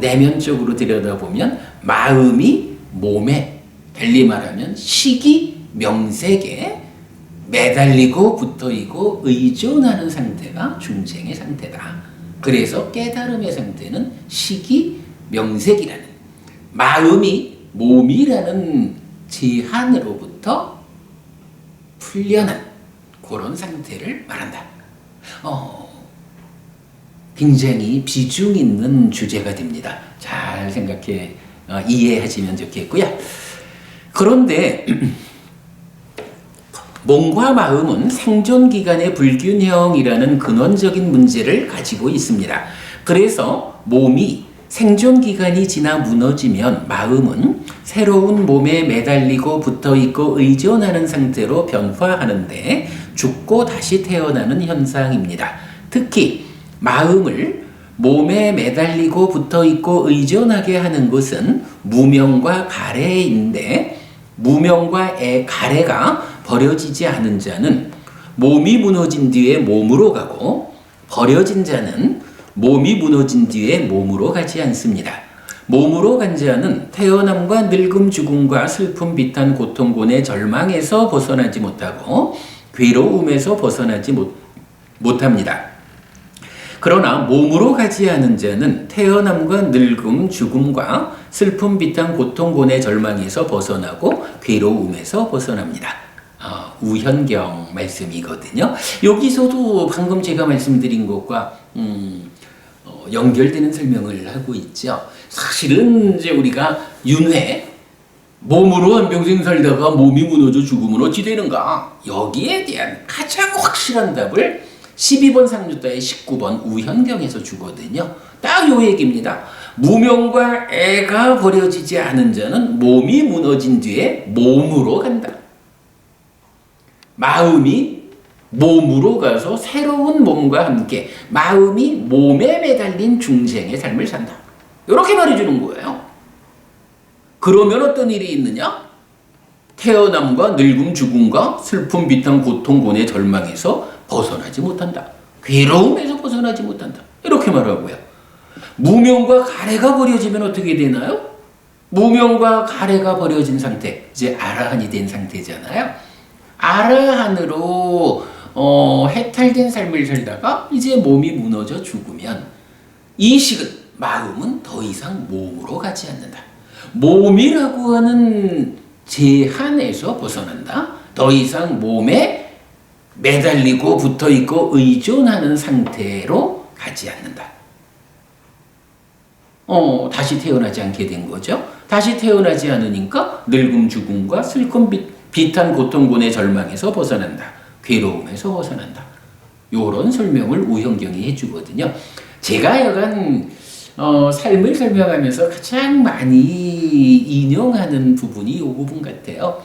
A: 내면적으로 들여다보면 마음이 몸에, 달리 말하면 식이 명색에 매달리고 붙어있고 의존하는 상태가 중생의 상태다. 그래서 깨달음의 상태는 식이 명색이라는 마음이 몸이라는 제한으로부터 풀려난 그런 상태를 말한다. 굉장히 비중 있는 주제가 됩니다. 잘 생각해 이해하시면 좋겠고요. 그런데 몸과 마음은 생존 기간의 불균형이라는 근원적인 문제를 가지고 있습니다. 그래서 몸이 생존 기간이 지나 무너지면 마음은 새로운 몸에 매달리고 붙어있고 의존하는 상태로 변화하는데 죽고 다시 태어나는 현상입니다. 특히 마음을 몸에 매달리고 붙어있고 의존하게 하는 것은 무명과 가래인데 무명과 가래가 버려지지 않은 자는 몸이 무너진 뒤에 몸으로 가고 버려진 자는 몸이 무너진 뒤에 몸으로 가지 않습니다. 몸으로 간 자는 태어남과 늙음 죽음과 슬픔 비탄 고통곤의 절망에서 벗어나지 못하고 괴로움에서 벗어나지 못합니다. 그러나 몸으로 가지 않은 자는 태어남과 늙음 죽음과 슬픔 비탄 고통곤의 절망에서 벗어나고 괴로움에서 벗어납니다. 우현경 말씀이거든요. 여기서도 방금 제가 말씀드린 것과 연결되는 설명을 하고 있죠. 사실은 이제 우리가 윤회 몸으로 한평생 살다가 몸이 무너져 죽음은 어찌 되는가? 여기에 대한 가장 확실한 답을 12번 상주다의 19번 우현경에서 주거든요. 딱 요 얘기입니다. 무명과 애가 버려지지 않은 자는 몸이 무너진 뒤에 몸으로 간다. 마음이 몸으로 가서 새로운 몸과 함께 마음이 몸에 매달린 중생의 삶을 산다. 이렇게 말해주는 거예요. 그러면 어떤 일이 있느냐? 태어남과 늙음 죽음과 슬픔 비탄 고통곤의 절망에서 벗어나지 못한다. 괴로움에서 벗어나지 못한다. 이렇게 말하고요. 무명과 가래가 버려지면 어떻게 되나요? 무명과 가래가 버려진 상태, 이제 아라한이 된 상태잖아요. 아라한으로 해탈된 삶을 살다가 이제 몸이 무너져 죽으면 이 식은 마음은 더 이상 몸으로 가지 않는다. 몸이라고 하는 제한에서 벗어난다. 더 이상 몸에 매달리고 붙어있고 의존하는 상태로 가지 않는다. 다시 태어나지 않게 된 거죠. 다시 태어나지 않으니까 늙음 죽음과 슬픔 비탄 고통곤의 절망에서 벗어난다. 괴로움에서 벗어난다. 요런 설명을 우현경이 해주거든요. 제가 여간 삶을 설명하면서 가장 많이 인용하는 부분이 이 부분 같아요.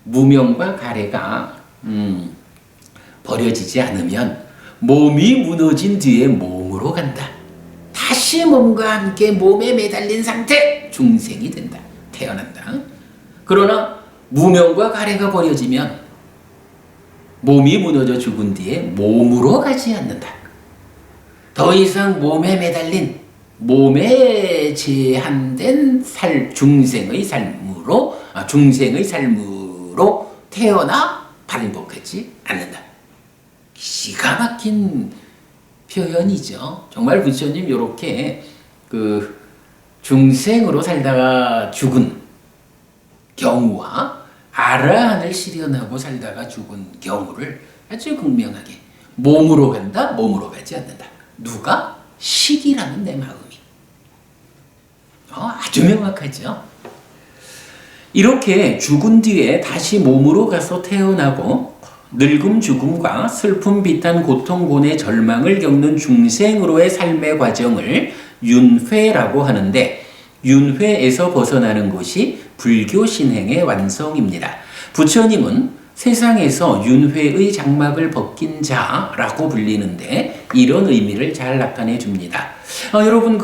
A: 무명과 가래가 버려지지 않으면 몸이 무너진 뒤에 몸으로 간다. 다시 몸과 함께 몸에 매달린 상태 중생이 된다. 태어난다. 그러나 무명과 가래가 버려지면 몸이 무너져 죽은 뒤에 몸으로 가지 않는다. 더 이상 몸에 매달린 몸에 제한된 중생의 삶으로 태어나 반복하지 않는다. 기가 막힌 표현이죠. 정말 부처님 이렇게 중생으로 살다가 죽은 경우와 아라한을 실현하고 살다가 죽은 경우를 아주 극명하게 몸으로 간다, 몸으로 가지 않는다. 누가? 식이라는 내 마음이. 아주 명확하죠. 이렇게 죽은 뒤에 다시 몸으로 가서 태어나고 늙음 죽음과 슬픔 비탄 고통 고뇌 절망을 겪는 중생으로의 삶의 과정을 윤회라고 하는데, 윤회에서 벗어나는 것이 불교 신행의 완성입니다. 부처님은 세상에서 윤회의 장막을 벗긴 자라고 불리는데 이런 의미를 잘 나타내 줍니다. 여러분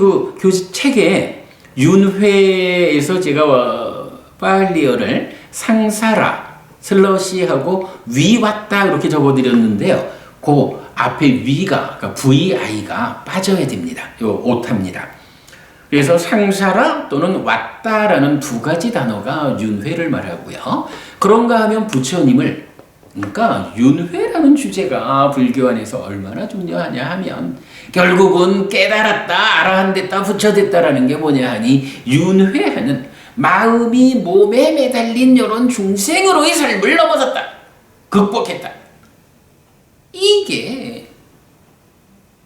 A: 책에 윤회에서 제가 파일리어를 상사라 슬러시하고 위 왔다 이렇게 적어드렸는데요. 그 앞에 위가 그러니까 VI가 빠져야 됩니다. 요 오타입니다. 그래서 상사라 또는 왔다라는 두 가지 단어가 윤회를 말하고요. 그런가 하면 부처님을, 그러니까 윤회라는 주제가 불교 안에서 얼마나 중요하냐 하면 결국은 깨달았다, 아라한됐다, 부처됐다라는 게 뭐냐 하니 윤회하는 마음이 몸에 매달린 이런 중생으로의 삶을 넘어섰다, 극복했다. 이게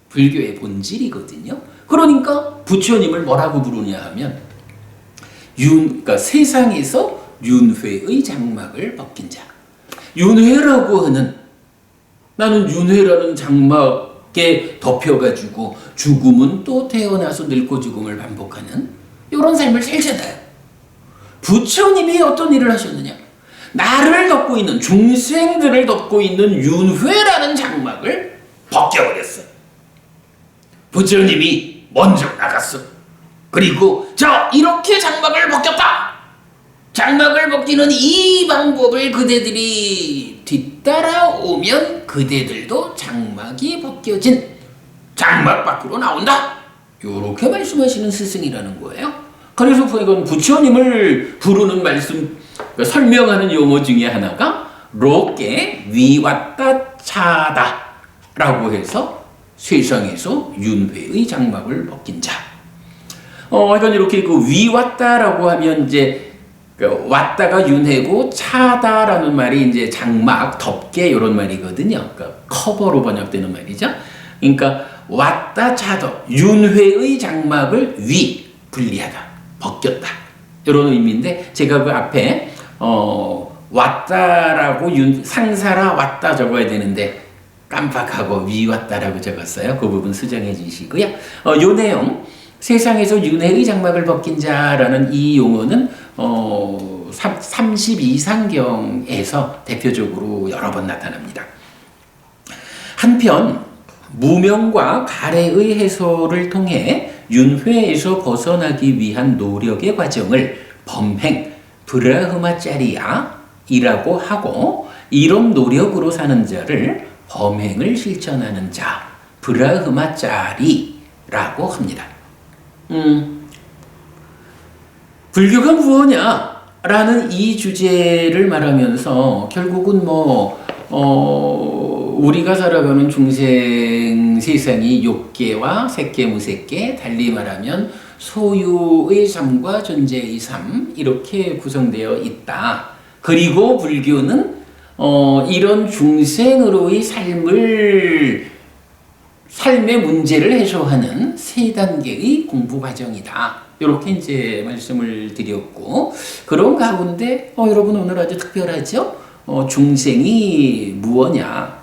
A: 불교의 본질이거든요. 그러니까 부처님을 뭐라고 부르냐 하면 그러니까 세상에서 윤회의 장막을 벗긴 자. 윤회라고 하는, 나는 윤회라는 장막에 덮여가지고 죽음은 또 태어나서 늙고 죽음을 반복하는 이런 삶을 살잖아요. 부처님이 어떤 일을 하셨느냐? 나를 덮고 있는, 중생들을 덮고 있는 윤회라는 장막을 벗겨버렸어. 부처님이 먼저 나갔어. 그리고 이렇게 장막을 벗겼다. 장막을 벗기는 이 방법을 그대들이 뒤따라오면 그대들도 장막이 벗겨진 장막 밖으로 나온다. 이렇게 말씀하시는 스승이라는 거예요. 그래서 이건 부처님을 부르는 말씀, 설명하는 용어 중에 하나가 로께 위왔다 차다라고 해서 세상에서 윤회의 장막을 벗긴 자. 이건 이렇게 위왔다라고 하면 이제 왔다가 윤회고 차다라는 말이 이제 장막, 덮개 이런 말이거든요. 그러니까 커버로 번역되는 말이죠. 그러니까 왔다 차다, 윤회의 장막을 분리하다, 벗겼다 이런 의미인데 제가 그 앞에 왔다라고 상사라 왔다 적어야 되는데 깜빡하고 왔다라고 적었어요. 그 부분 수정해 주시고요. 요 내용, 세상에서 윤회의 장막을 벗긴 자라는 이 용어는 32상경에서 대표적으로 여러 번 나타납니다. 한편 무명과 가래의 해소를 통해 윤회에서 벗어나기 위한 노력의 과정을 범행, 브라흐마짜리야이라고 하고, 이런 노력으로 사는 자를 범행을 실천하는 자, 브라흐마짜리라고 합니다. 불교가 무엇냐? 라는 이 주제를 말하면서 결국은 우리가 살아가는 중생 세상이 욕계와 색계, 무색계, 달리 말하면 소유의 삶과 존재의 삶, 이렇게 구성되어 있다. 그리고 불교는 이런 중생으로의 삶의 문제를 해소하는 세 단계의 공부 과정이다. 이렇게 이제 말씀을 드렸고, 그런 가운데 여러분 오늘 아주 특별하죠? 중생이 무엇냐?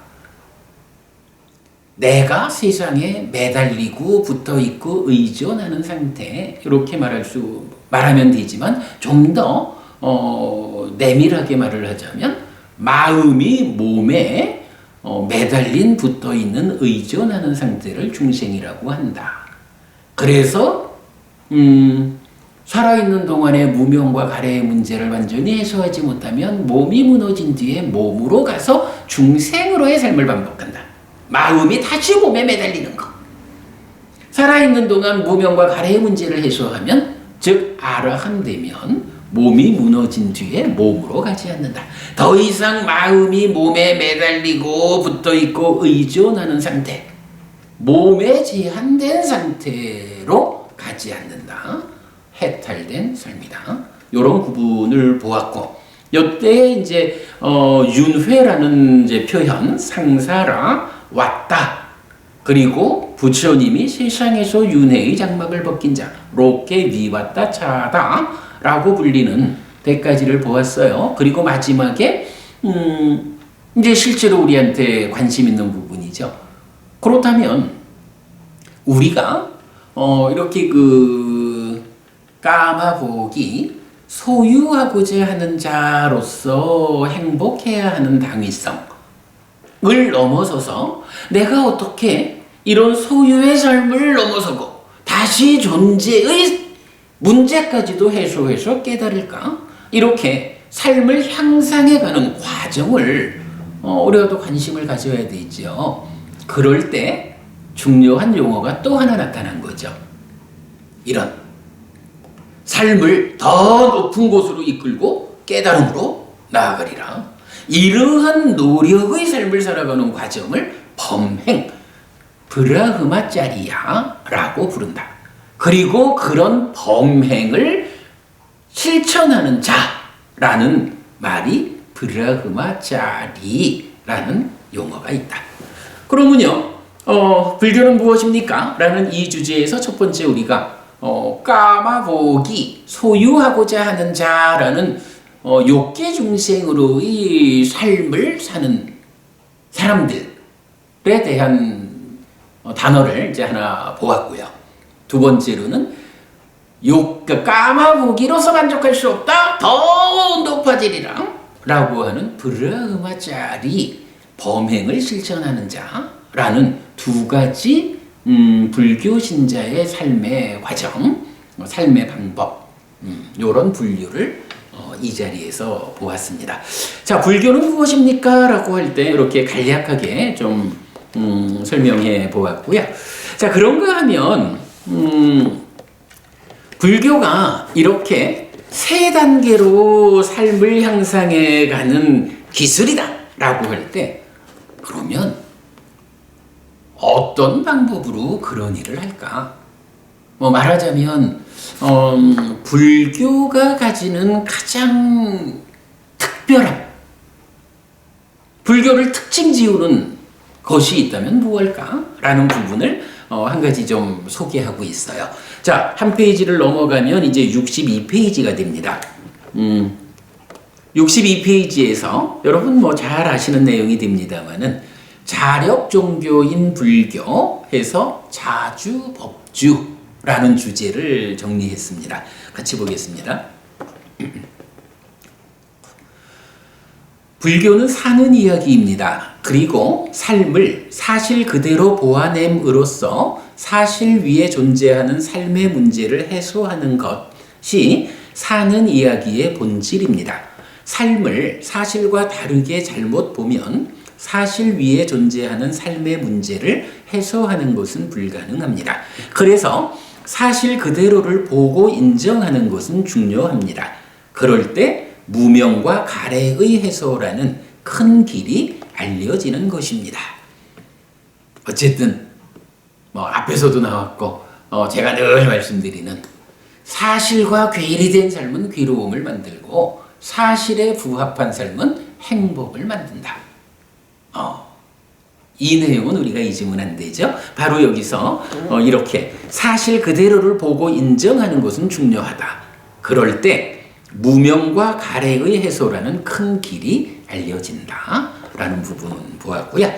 A: 내가 세상에 매달리고 붙어있고 의존하는 상태, 이렇게 말하면 되지만 좀 더 내밀하게 말을 하자면 마음이 몸에 매달린 붙어있는 의존하는 상태를 중생이라고 한다. 그래서 살아있는 동안에 무명과 가래의 문제를 완전히 해소하지 못하면 몸이 무너진 뒤에 몸으로 가서 중생으로의 삶을 반복한다. 마음이 다시 몸에 매달리는 것. 살아있는 동안 무명과 가래의 문제를 해소하면, 즉 아라함되면 몸이 무너진 뒤에 몸으로 가지 않는다. 더 이상 마음이 몸에 매달리고 붙어있고 의존하는 상태, 몸에 제한된 상태로 가지 않는다. 해탈된 삶이다. 이런 구분을 보았고, 이때 이제 윤회라는 이제 표현, 상사라 왔다. 그리고 부처님이 세상에서 윤회의 장막을 벗긴 자, 롭게 미왔다 차다 라고 불리는 데까지를 보았어요. 그리고 마지막에 이제 실제로 우리한테 관심 있는 부분이죠. 그렇다면 우리가 이렇게 까마복이 소유하고자 하는 자로서 행복해야 하는 당위성을 넘어서서 내가 어떻게 이런 소유의 삶을 넘어서고 다시 존재의 문제까지도 해소해서 깨달을까? 이렇게 삶을 향상해가는 과정을 우리가 또 관심을 가져야 되죠. 그럴 때 중요한 용어가 또 하나 나타난 거죠. 이런 삶을 더 높은 곳으로 이끌고 깨달음으로 나아가리라. 이러한 노력의 삶을 살아가는 과정을 범행, 브라흐마짜리야라고 부른다. 그리고 그런 범행을 실천하는 자라는 말이 브라흐마짜리라는 용어가 있다. 그러면요, 불교는 무엇입니까? 라는 이 주제에서 첫 번째 우리가 까마복이 소유하고자 하는 자라는 욕계 중생으로의 삶을 사는 사람들에 대한 단어를 이제 하나 보았고요. 두 번째로는 까마복이로서 만족할 수 없다. 더 높아지리라 라고 하는 브라흐마짜리 범행을 실천하는 자라는 두 가지 불교 신자의 삶의 과정, 삶의 방법, 이런 분류를 이 자리에서 보았습니다. 자, 불교는 무엇입니까? 라고 할 때 이렇게 간략하게 좀 설명해 보았고요. 자, 그런가 하면 불교가 이렇게 세 단계로 삶을 향상해 가는 기술이다 라고 할 때, 그러면 어떤 방법으로 그런 일을 할까? 말하자면 불교가 가지는 가장 특별한, 불교를 특징 지우는 것이 있다면 무엇일까? 라는 부분을 한 가지 좀 소개하고 있어요. 자, 한 페이지를 넘어가면 이제 62페이지가 됩니다. 62페이지에서 여러분 잘 아시는 내용이 됩니다만은 자력 종교인 불교 해서 자주법주라는 주제를 정리했습니다. 같이 보겠습니다. 불교는 사는 이야기입니다. 그리고 삶을 사실 그대로 보아냄으로써 사실 위에 존재하는 삶의 문제를 해소하는 것이 사는 이야기의 본질입니다. 삶을 사실과 다르게 잘못 보면 사실 위에 존재하는 삶의 문제를 해소하는 것은 불가능합니다. 그래서 사실 그대로를 보고 인정하는 것은 중요합니다. 그럴 때 무명과 가래의 해소라는 큰 길이 알려지는 것입니다. 어쨌든 앞에서도 나왔고 제가 늘 말씀드리는, 사실과 괴리된 삶은 괴로움을 만들고 사실에 부합한 삶은 행복을 만든다. 이 내용은 우리가 잊으면 안 되죠. 바로 여기서 이렇게 사실 그대로를 보고 인정하는 것은 중요하다. 그럴 때 무명과 가래의 해소라는 큰 길이 알려진다 라는 부분 보았고요.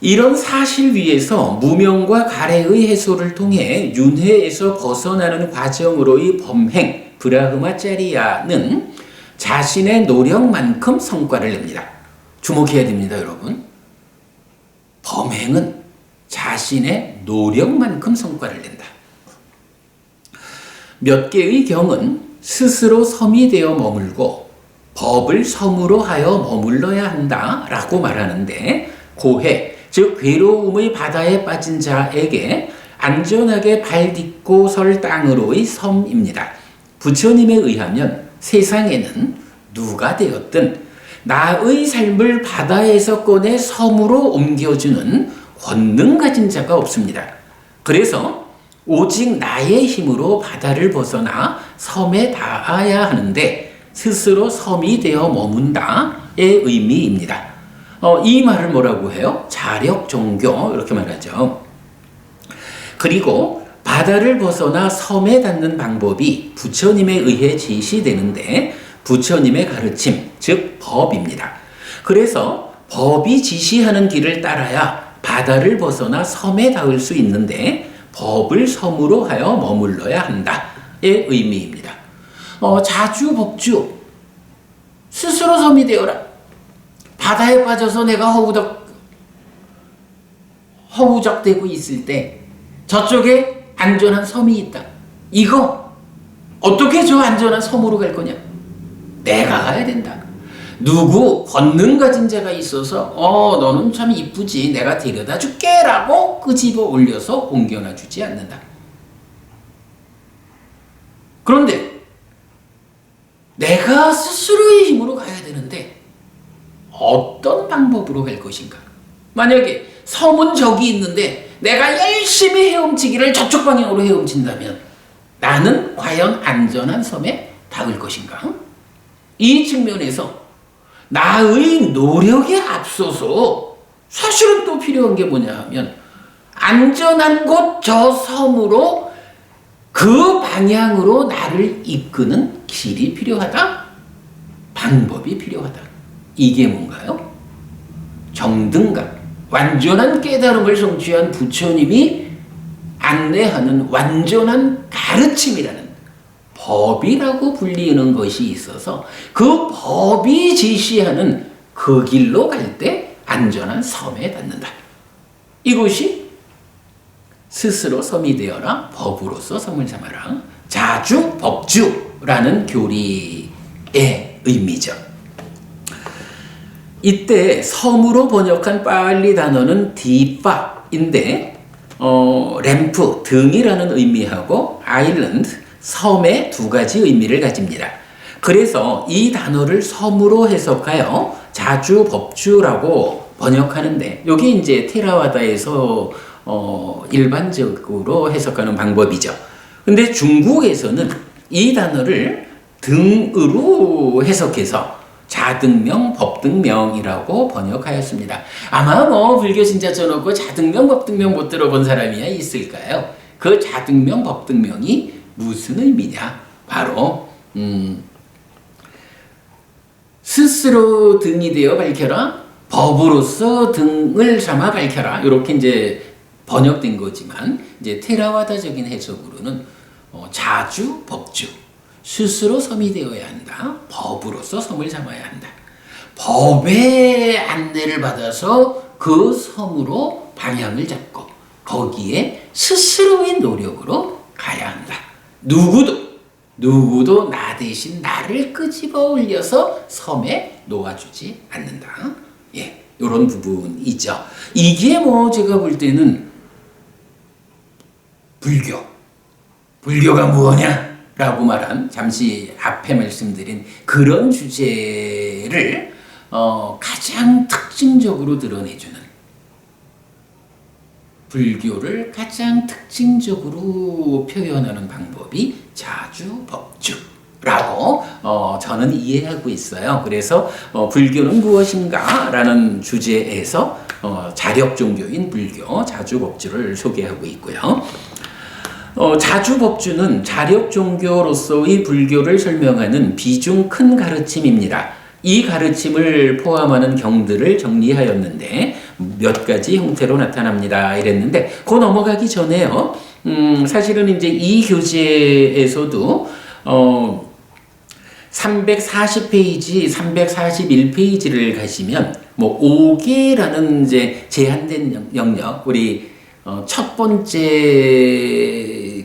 A: 이런 사실 위에서 무명과 가래의 해소를 통해 윤회에서 벗어나는 과정으로의 범행, 브라흐마짜리야는 자신의 노력만큼 성과를 냅니다. 주목해야 됩니다, 여러분. 범행은 자신의 노력만큼 성과를 낸다. 몇 개의 경은 스스로 섬이 되어 머물고 법을 섬으로 하여 머물러야 한다라고 말하는데, 고해, 즉 괴로움의 바다에 빠진 자에게 안전하게 발 딛고 설 땅으로의 섬입니다. 부처님에 의하면 세상에는 누가 되었든 나의 삶을 바다에서 꺼내 섬으로 옮겨주는 권능 가진 자가 없습니다. 그래서 오직 나의 힘으로 바다를 벗어나 섬에 닿아야 하는데 스스로 섬이 되어 머문다의 의미입니다. 이 말을 뭐라고 해요? 자력 종교 이렇게 말하죠. 그리고 바다를 벗어나 섬에 닿는 방법이 부처님에 의해 지시되는데 부처님의 가르침, 즉 법입니다. 그래서 법이 지시하는 길을 따라야 바다를 벗어나 섬에 닿을 수 있는데 법을 섬으로 하여 머물러야 한다의 의미입니다. 자주 법주, 스스로 섬이 되어라. 바다에 빠져서 내가 허우적대고 있을 때 저쪽에 안전한 섬이 있다. 이거 어떻게 저 안전한 섬으로 갈 거냐? 내가 가야 된다. 누구 권능 가진 자가 있어서 너는 참 이쁘지, 내가 데려다 줄게 라고 끄집어 올려서 옮겨놔 주지 않는다. 그런데 내가 스스로의 힘으로 가야 되는데 어떤 방법으로 갈 것인가? 만약에 섬은 저기 있는데 내가 열심히 헤엄치기를 저쪽 방향으로 헤엄친다면 나는 과연 안전한 섬에 닿을 것인가? 이 측면에서 나의 노력에 앞서서 사실은 또 필요한 게 뭐냐 하면 안전한 곳 저 섬으로 그 방향으로 나를 이끄는 길이 필요하다? 방법이 필요하다. 이게 뭔가요? 정등각, 완전한 깨달음을 성취한 부처님이 안내하는 완전한 가르침이라는 법이라고 불리는 것이 있어서 그 법이 지시하는 그 길로 갈 때 안전한 섬에 닿는다. 이것이 스스로 섬이 되어라, 법으로서 섬을 삼아라, 자주 법주라는 교리의 의미죠. 이때 섬으로 번역한 빨리 단어는 디파인데 램프, 등이라는 의미하고 아일랜드, 섬의 두 가지 의미를 가집니다. 그래서 이 단어를 섬으로 해석하여 자주 법주라고 번역하는데, 여기 이제 테라와다에서 일반적으로 해석하는 방법이죠. 근데 중국에서는 이 단어를 등으로 해석해서 자등명, 법등명이라고 번역하였습니다. 아마 불교 신자 쳐놓고 자등명, 법등명 못 들어본 사람이야 있을까요? 그 자등명, 법등명이 무슨 의미냐? 바로 스스로 등이 되어 밝혀라, 법으로서 등을 삼아 밝혀라, 이렇게 이제 번역된 거지만 이제 테라와다적인 해석으로는 자주 법주, 스스로 섬이 되어야 한다, 법으로서 섬을 삼아야 한다, 법의 안내를 받아서 그 섬으로 방향을 잡고 거기에 스스로의 노력으로 가야 한다. 누구도 나 대신 나를 끄집어 올려서 섬에 놓아주지 않는다. 예, 이런 부분이죠. 이게 제가 볼 때는 불교가 뭐냐? 라고 말한, 잠시 앞에 말씀드린 그런 주제를 가장 특징적으로 드러내주는, 불교를 가장 특징적으로 표현하는 방법이 자주법주라고 저는 이해하고 있어요. 그래서 불교는 무엇인가? 라는 주제에서 자력 종교인 불교 자주법주를 소개하고 있고요. 자주법주는 자력 종교로서의 불교를 설명하는 비중 큰 가르침입니다. 이 가르침을 포함하는 경들을 정리하였는데 몇 가지 형태로 나타납니다. 이랬는데 그 넘어가기 전에요. 사실은 이제 이 교재에서도 340페이지, 341페이지를 가시면 5개라는 이제 제한된 영역, 우리 첫 번째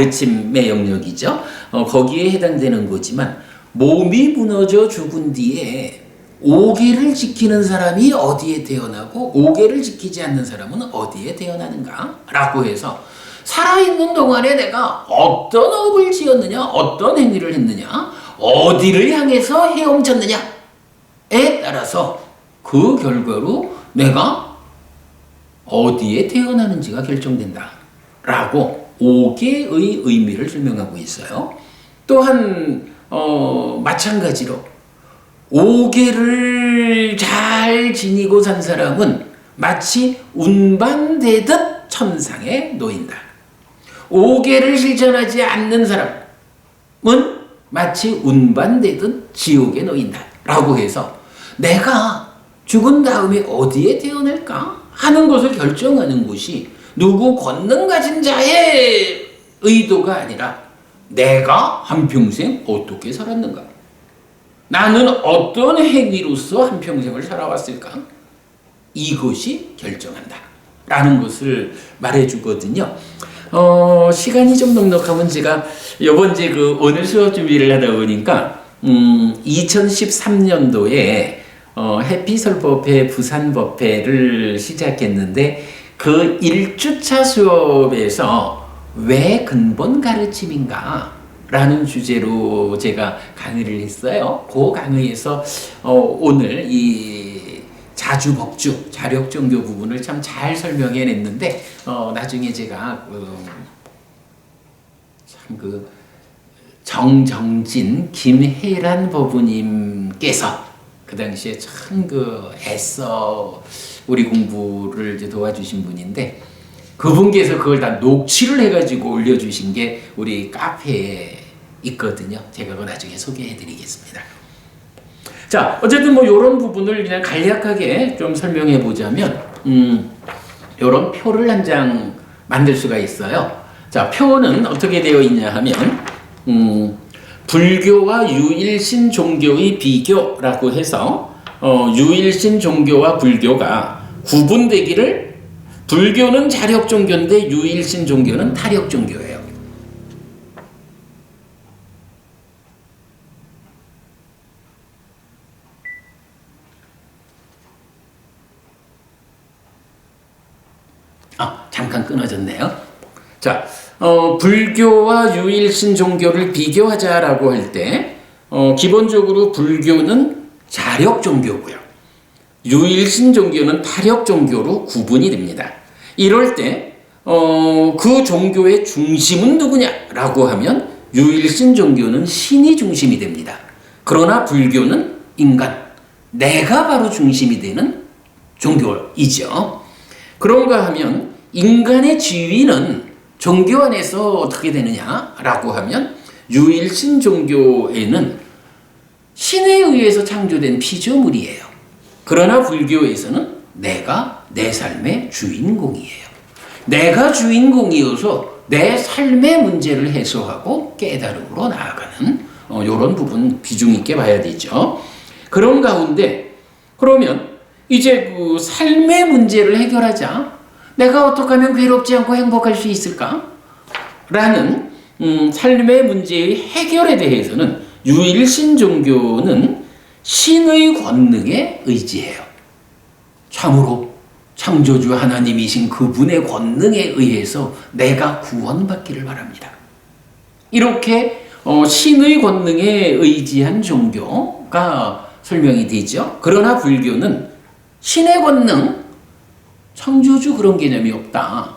A: 가르침의 영역이죠. 거기에 해당되는 거지만 몸이 무너져 죽은 뒤에 5계를 지키는 사람이 어디에 태어나고 5계를 지키지 않는 사람은 어디에 태어나는가? 라고 해서 살아있는 동안에 내가 어떤 업을 지었느냐, 어떤 행위를 했느냐, 어디를 향해서 헤엄쳤느냐에 따라서 그 결과로 내가 어디에 태어나는지가 결정된다. 라고 5계의 의미를 설명하고 있어요. 또한 마찬가지로 5계를 잘 지니고 산 사람은 마치 운반되듯 천상에 놓인다. 5계를 실천하지 않는 사람은 마치 운반되듯 지옥에 놓인다. 라고 해서 내가 죽은 다음에 어디에 태어날까 하는 것을 결정하는 것이 누구 권능 가진 자의 의도가 아니라 내가 한평생 어떻게 살았는가? 나는 어떤 행위로서 한평생을 살아왔을까? 이것이 결정한다. 라는 것을 말해주거든요. 시간이 좀 넉넉하면 제가 이번 오늘 수업 준비를 하다 보니까 2013년도에 해피설법회 부산법회를 시작했는데 그 1주차 수업에서 왜 근본 가르침인가? 라는 주제로 제가 강의를 했어요. 그 강의에서 오늘 이 자주법주, 자력종교 부분을 참 잘 설명해냈는데 나중에 제가 정정진 김혜란 법우님께서 그 당시에 참 애써 우리 공부를 이제 도와주신 분인데 그분께서 그걸 다 녹취를 해가지고 올려주신 게 우리 카페에 있거든요. 제가 그거 나중에 소개해드리겠습니다. 자, 어쨌든 이런 부분을 그냥 간략하게 좀 설명해 보자면, 이런 표를 한 장 만들 수가 있어요. 자, 표는 어떻게 되어 있냐 하면, 불교와 유일신 종교의 비교라고 해서, 유일신 종교와 불교가 구분되기를 불교는 자력 종교인데 유일신 종교는 타력 종교예요. 잠깐 끊어졌네요. 자, 불교와 유일신 종교를 비교하자라고 할 때, 기본적으로 불교는 자력 종교고요. 유일신 종교는 타력 종교로 구분이 됩니다. 이럴 때, 그 종교의 중심은 누구냐라고 하면 유일신 종교는 신이 중심이 됩니다. 그러나 불교는 인간, 내가 바로 중심이 되는 종교이죠. 그런가 하면 인간의 지위는 종교 안에서 어떻게 되느냐라고 하면 유일신 종교에는 신에 의해서 창조된 피조물이에요. 그러나 불교에서는 내가 내 삶의 주인공이에요. 내가 주인공이어서 내 삶의 문제를 해소하고 깨달음으로 나아가는 이런 부분 비중 있게 봐야 되죠. 그런 가운데 그러면 이제 그 삶의 문제를 해결하자. 내가 어떻게 하면 괴롭지 않고 행복할 수 있을까? 라는 삶의 문제의 해결에 대해서는 유일신 종교는 신의 권능에 의지해요. 참으로 창조주 하나님이신 그분의 권능에 의해서 내가 구원받기를 바랍니다. 이렇게 신의 권능에 의지한 종교가 설명이 되죠. 그러나 불교는 신의 권능, 창조주 그런 개념이 없다.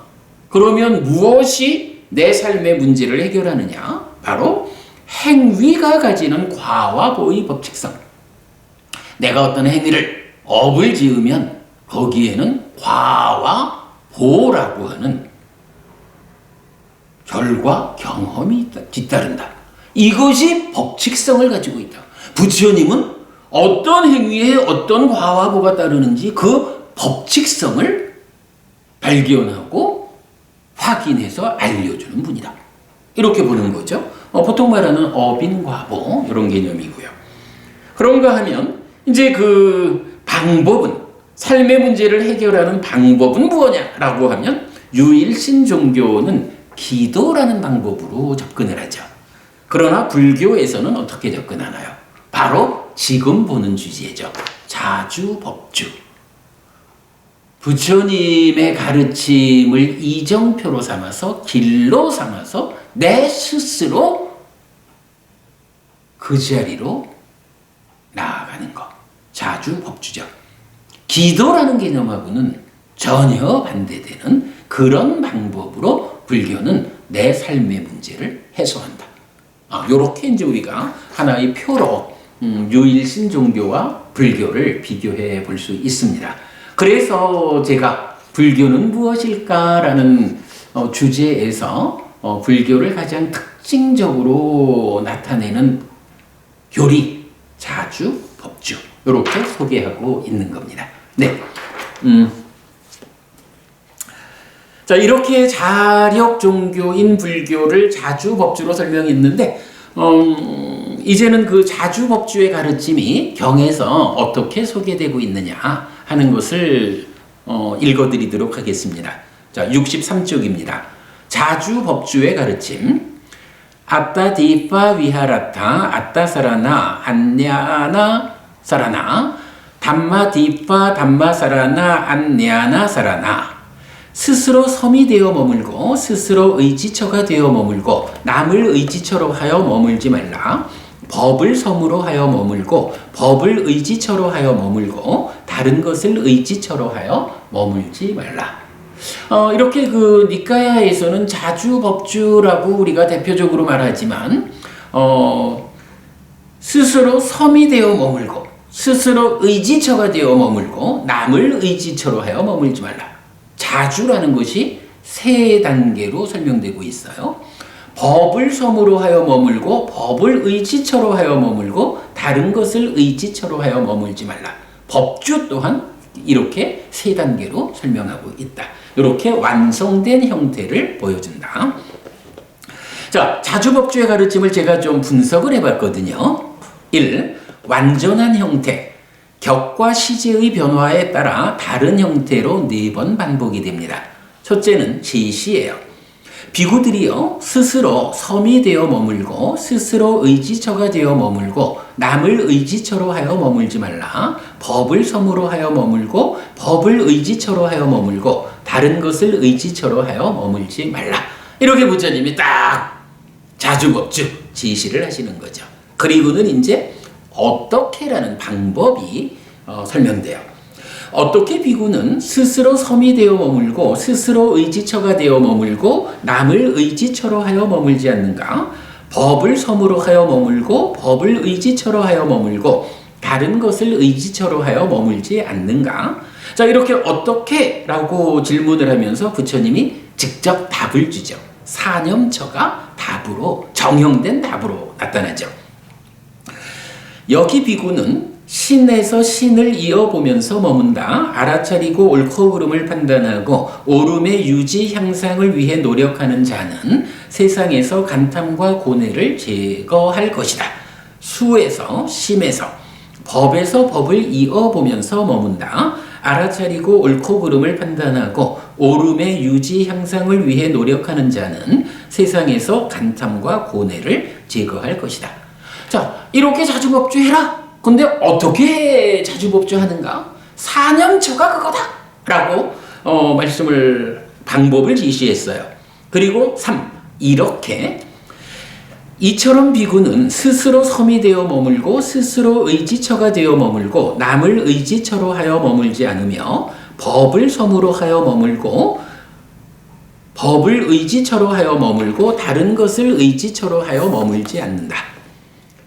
A: 그러면 무엇이 내 삶의 문제를 해결하느냐? 바로 행위가 가지는 과와 보의 법칙성. 내가 어떤 행위를, 업을 지으면 거기에는 과와 보라고 하는 결과, 경험이 뒤따른다. 이것이 법칙성을 가지고 있다. 부처님은 어떤 행위에 어떤 과와 보가 따르는지 그 법칙성을 발견하고 확인해서 알려주는 분이다. 이렇게 보는 거죠. 보통 말하는 어빈과보 이런 개념이고요. 그런가 하면 이제 그 방법은 삶의 문제를 해결하는 방법은 무엇냐라고 하면 유일신 종교는 기도라는 방법으로 접근을 하죠. 그러나 불교에서는 어떻게 접근하나요? 바로 지금 보는 주제죠. 자주법주. 부처님의 가르침을 이정표로 삼아서 길로 삼아서 내 스스로 그 자리로 나아가는 것. 자주법주죠. 기도라는 개념하고는 전혀 반대되는 그런 방법으로 불교는 내 삶의 문제를 해소한다. 요렇게 이제 우리가 하나의 표로 유일신 종교와 불교를 비교해 볼 수 있습니다. 그래서 제가 불교는 무엇일까라는 주제에서 불교를 가장 특징적으로 나타내는 교리, 자주, 법주 이렇게 소개하고 있는 겁니다. 네. 자, 이렇게 자력 종교인 불교를 자주법주로 설명했는데, 이제는 그 자주법주의 가르침이 경에서 어떻게 소개되고 있느냐 하는 것을 읽어드리도록 하겠습니다. 자, 63쪽입니다. 자주법주의 가르침. 아따디파 위하라타 아따사라나 안냐나 사라나 담마디파 담마사라나 안냐나 사라나. 스스로 섬이 되어 머물고 스스로 의지처가 되어 머물고 남을 의지처로 하여 머물지 말라. 법을 섬으로 하여 머물고 법을 의지처로 하여 머물고 다른 것을 의지처로 하여 머물지 말라. 이렇게 그 니까야에서는 자주법주라고 우리가 대표적으로 말하지만 스스로 섬이 되어 머물고 스스로 의지처가 되어 머물고 남을 의지처로 하여 머물지 말라. 자주라는 것이 세 단계로 설명되고 있어요. 법을 섬으로 하여 머물고 법을 의지처로 하여 머물고 다른 것을 의지처로 하여 머물지 말라. 법주 또한 이렇게 세 단계로 설명하고 있다. 이렇게 완성된 형태를 보여준다. 자, 자주법주의 가르침을 제가 좀 분석을 해봤거든요. 1. 완전한 형태. 격과 시제의 변화에 따라 다른 형태로 4번 반복이 됩니다. 첫째는 제시예요. 비구들이요, 스스로 섬이 되어 머물고 스스로 의지처가 되어 머물고 남을 의지처로 하여 머물지 말라. 법을 섬으로 하여 머물고 법을 의지처로 하여 머물고 다른 것을 의지처로 하여 머물지 말라. 이렇게 부처님이 딱 자주법주 지시를 하시는 거죠. 그리고는 이제 어떻게라는 방법이 설명돼요. 어떻게 비구는 스스로 섬이 되어 머물고 스스로 의지처가 되어 머물고 남을 의지처로 하여 머물지 않는가? 법을 섬으로 하여 머물고 법을 의지처로 하여 머물고 다른 것을 의지처로 하여 머물지 않는가? 자, 이렇게 어떻게? 라고 질문을 하면서 부처님이 직접 답을 주죠. 사념처가 답으로, 정형된 답으로 나타나죠. 여기 비구는 신에서 신을 이어보면서 머문다. 알아차리고 옳고 그름을 판단하고 옳음의 유지 향상을 위해 노력하는 자는 세상에서 간탐과 고뇌를 제거할 것이다. 수에서 심에서 법에서 법을 이어보면서 머문다. 알아차리고 옳고 그름을 판단하고 옳음의 유지 향상을 위해 노력하는 자는 세상에서 간탐과 고뇌를 제거할 것이다. 자, 이렇게 자주법주 해라. 근데 어떻게 자주법주 하는가? 사념처가 그거다. 라고 방법을 지시했어요. 그리고 3. 이렇게 이처럼 비구는 스스로 섬이 되어 머물고 스스로 의지처가 되어 머물고 남을 의지처로 하여 머물지 않으며 법을 섬으로 하여 머물고 법을 의지처로 하여 머물고 다른 것을 의지처로 하여 머물지 않는다.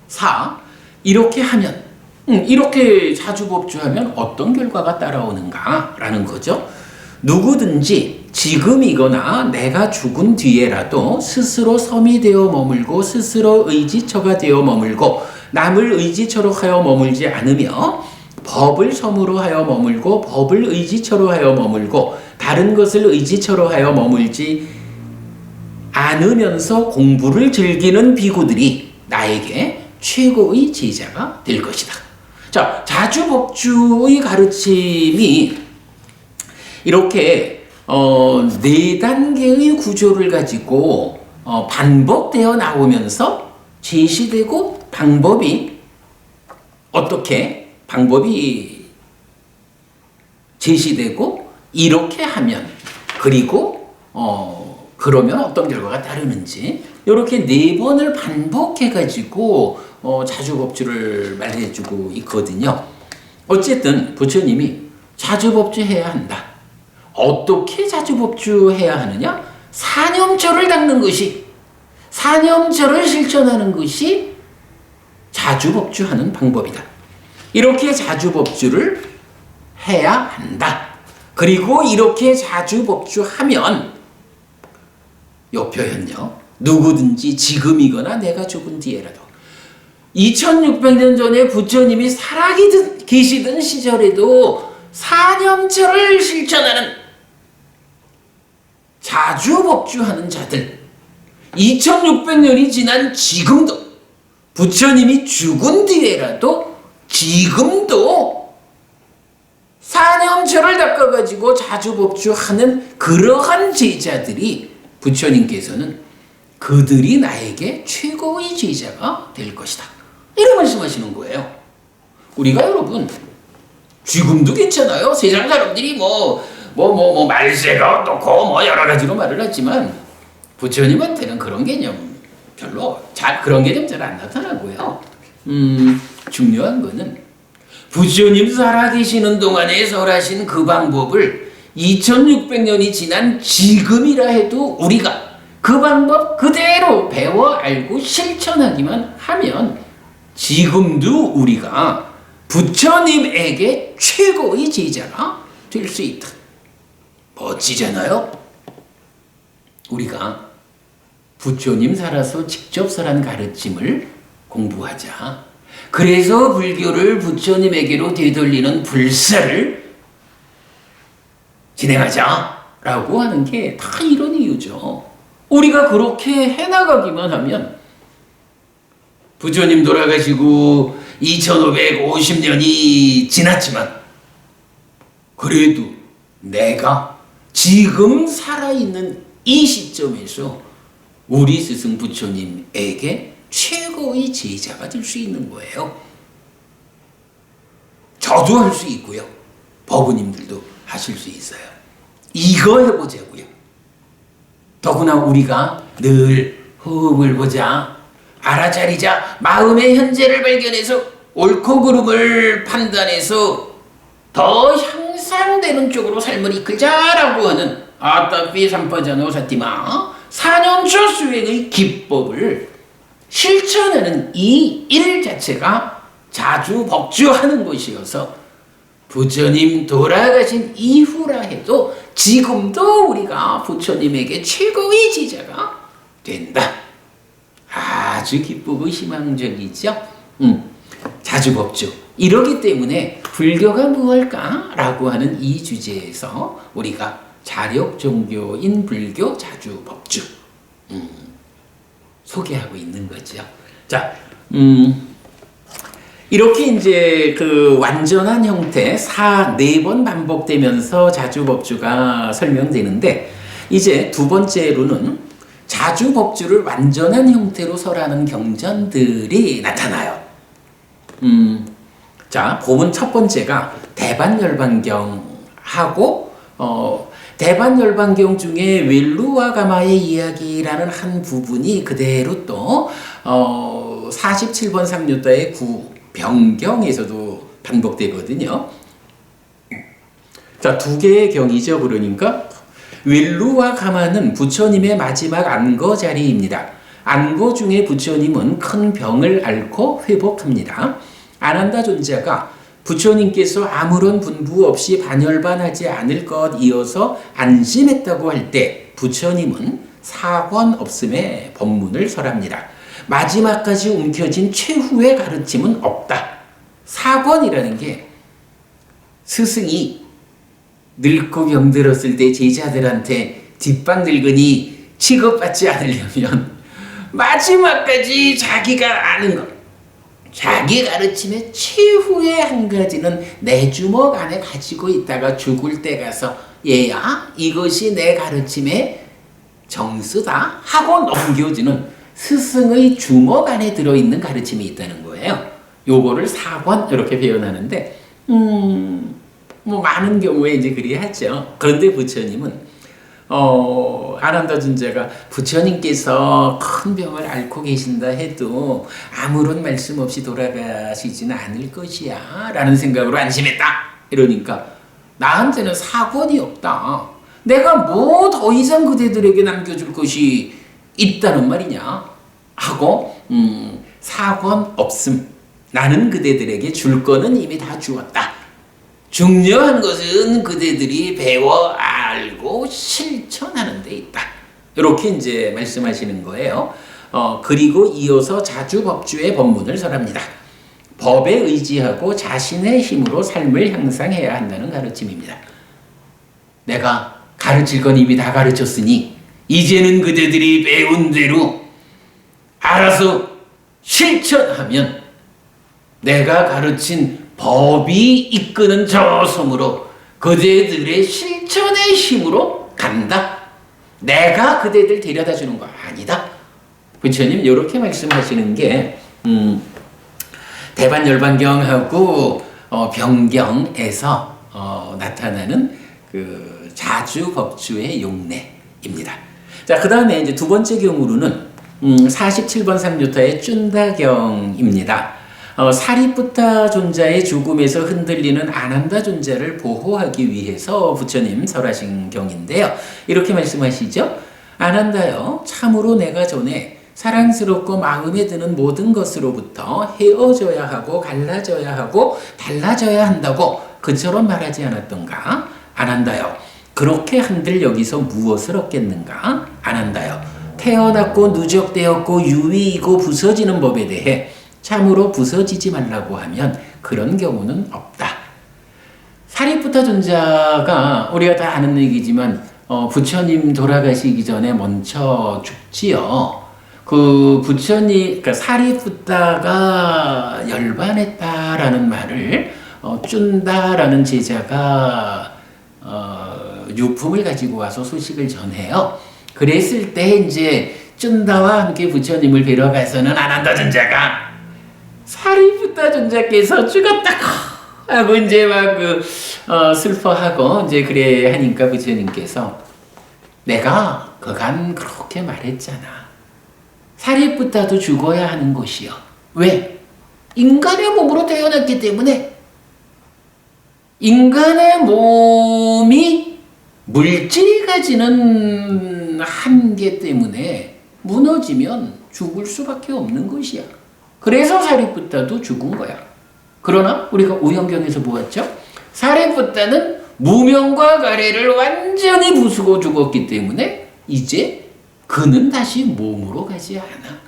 A: 4. 이렇게 하면 이렇게 자주법주하면 어떤 결과가 따라오는가 라는 거죠. 누구든지 지금이거나 내가 죽은 뒤에라도 스스로 섬이 되어 머물고 스스로 의지처가 되어 머물고 남을 의지처로 하여 머물지 않으며 법을 섬으로 하여 머물고 법을 의지처로 하여 머물고 다른 것을 의지처로 하여 머물지 않으면서 공부를 즐기는 비구들이 나에게 최고의 제자가 될 것이다. 자, 자주법주의 가르침이 이렇게 네 단계의 구조를 가지고 반복되어 나오면서 제시되고 방법이 제시되고 이렇게 하면 그리고 그러면 어떤 결과가 따르는지 이렇게 네 번을 반복해 가지고 자주법주를 말해주고 있거든요. 어쨌든 부처님이 자주법주해야 한다. 어떻게 자주법주해야 하느냐? 사념처를 닦는 것이, 사념처를 실천하는 것이 자주법주하는 방법이다. 이렇게 자주법주를 해야 한다. 그리고 이렇게 자주법주하면 요 표현요. 누구든지 지금이거나 내가 죽은 뒤에라도 2600년 전에 부처님이 살아계시던 시절에도 사념처를 실천하는 자주법주하는 자들 2600년이 지난 지금도 부처님이 죽은 뒤에라도 지금도 사념처를 닦아가지고 자주법주하는 그러한 제자들이 부처님께서는 그들이 나에게 최고의 제자가 될 것이다. 이런 말씀하시는 거예요. 우리가 여러분 지금도 괜찮아요. 세상 사람들이 말세가 어떻고 여러 가지로 말을 하지만 부처님한테는 그런 개념 별로 그런 개념 잘 안 나타나고요. 중요한 거는 부처님 살아계시는 동안에 설하신 그 방법을 2600년이 지난 지금이라 해도 우리가 그 방법 그대로 배워 알고 실천하기만 하면 지금도 우리가 부처님에게 최고의 제자가 될 수 있다. 멋지잖아요? 우리가 부처님 살아서 직접 설한 가르침을 공부하자. 그래서 불교를 부처님에게로 되돌리는 불사를 진행하자라고 하는 게 다 이런 이유죠. 우리가 그렇게 해나가기만 하면 부처님 돌아가시고 2550년이 지났지만 그래도 내가 지금 살아있는 이 시점에서 우리 스승 부처님에게 최고의 제자가 될 수 있는 거예요. 저도 할 수 있고요. 법우님들도 하실 수 있어요. 이거 해보자고요. 더구나 우리가 늘 호흡을 보자, 알아차리자, 마음의 현재를 발견해서 옳고 그름을 판단해서 더 향상되는 쪽으로 삶을 이끌자라고 하는 아따삐 삼파자노 사티마 사념처 수행의 기법을 실천하는 이 일 자체가 자주법주하는 것이어서 부처님 돌아가신 이후라 해도 지금도 우리가 부처님에게 최고의 제자가 된다. 아주 기쁘고 희망적이죠. 자주법주. 이러기 때문에 불교가 무엇일까라고 하는 이 주제에서 우리가 자력종교인 불교 자주법주 소개하고 있는 거죠. 자, 이렇게 이제 그 완전한 형태 4번 반복되면서 자주법주가 설명되는데 이제 두 번째로는 자주법주를 완전한 형태로 설하는 경전들이 나타나요. 자, 보면 첫 번째가 대반열반경하고 대반열반경 중에 웰루와 가마의 이야기라는 한 부분이 그대로 또 47번 상류다의 구병경에서도 반복되거든요. 자, 두 개의 경이죠. 그러니까 웰루와 가마는 부처님의 마지막 안거 자리입니다. 안거 중에 부처님은 큰 병을 앓고 회복합니다. 아난다 존자가 부처님께서 아무런 분부 없이 반열반하지 않을 것이어서 안심했다고 할 때 부처님은 사권 없음의 법문을 설합니다. 마지막까지 움켜진 최후의 가르침은 없다. 사권이라는 게 스승이 늙고 병들었을 때 제자들한테 뒷방 늙은이 취급받지 않으려면 마지막까지 자기가 아는 것 자기 가르침의 최후의 한 가지는 내 주먹 안에 가지고 있다가 죽을 때 가서 얘야 이것이 내 가르침의 정수다 하고 넘겨주는 스승의 주먹 안에 들어있는 가르침이 있다는 거예요. 요거를 사권 이렇게 표현하는데 뭐 많은 경우에 이제 그리하죠. 그런데 부처님은 아난다 존자가 부처님께서 큰 병을 앓고 계신다 해도 아무런 말씀 없이 돌아가시지는 않을 것이야 라는 생각으로 안심했다. 이러니까 나한테는 사권이 없다. 내가 뭐 더 이상 그대들에게 남겨줄 것이 있다는 말이냐 하고 사권 없음. 나는 그대들에게 줄 거는 이미 다 주었다. 중요한 것은 그대들이 배워 알고 실천하는 데 있다. 이렇게 이제 말씀하시는 거예요. 그리고 이어서 자주법주의 법문을 설합니다. 법에 의지하고 자신의 힘으로 삶을 향상해야 한다는 가르침입니다. 내가 가르칠 건 이미 다 가르쳤으니 이제는 그대들이 배운 대로 알아서 실천하면 내가 가르친 법이 이끄는 저 섬으로 그대들의 실천의 힘으로 간다. 내가 그대들 데려다 주는 거 아니다. 부처님 이렇게 말씀하시는 게 대반열반경하고 병경에서 나타나는 그 자주법주의 용례입니다. 자, 그 다음에 이제 두 번째 경우로는 47번 삼류타의 쭌다경입니다. 사리푸타 존자의 죽음에서 흔들리는 아난다 존자를 보호하기 위해서 부처님 설하신 경인데요. 이렇게 말씀하시죠. 아난다여, 참으로 내가 전에 사랑스럽고 마음에 드는 모든 것으로부터 헤어져야 하고 갈라져야 하고 달라져야 한다고 그처럼 말하지 않았던가? 아난다여, 그렇게 한들 여기서 무엇을 얻겠는가? 아난다여, 태어났고 누적되었고 유의이고 부서지는 법에 대해 참으로 부서지지 말라고 하면 그런 경우는 없다. 사리푸타 존자가 우리가 다 아는 얘기지만 부처님 돌아가시기 전에 먼저 죽지요. 그 부처님, 그러니까 사리푸타가 열반했다라는 말을 쭌다라는 제자가 유품을 가지고 와서 소식을 전해요. 그랬을 때 이제 쭌다와 함께 부처님을 뵈러 가서는 아난다 존자가 사리푸타 존자께서 죽었다 하고 이제 막 슬퍼하고 이제 그래 하니까 부처님께서 내가 그간 그렇게 말했잖아. 사리푸타도 죽어야 하는 것이요. 왜? 인간의 몸으로 태어났기 때문에. 인간의 몸이 물질이 가지는 한계 때문에 무너지면 죽을 수밖에 없는 것이야. 그래서 사리푸타도 죽은 거야. 그러나 우리가 오영경에서 보았죠? 사리푸타는 무명과 가래를 완전히 부수고 죽었기 때문에 이제 그는 다시 몸으로 가지 않아.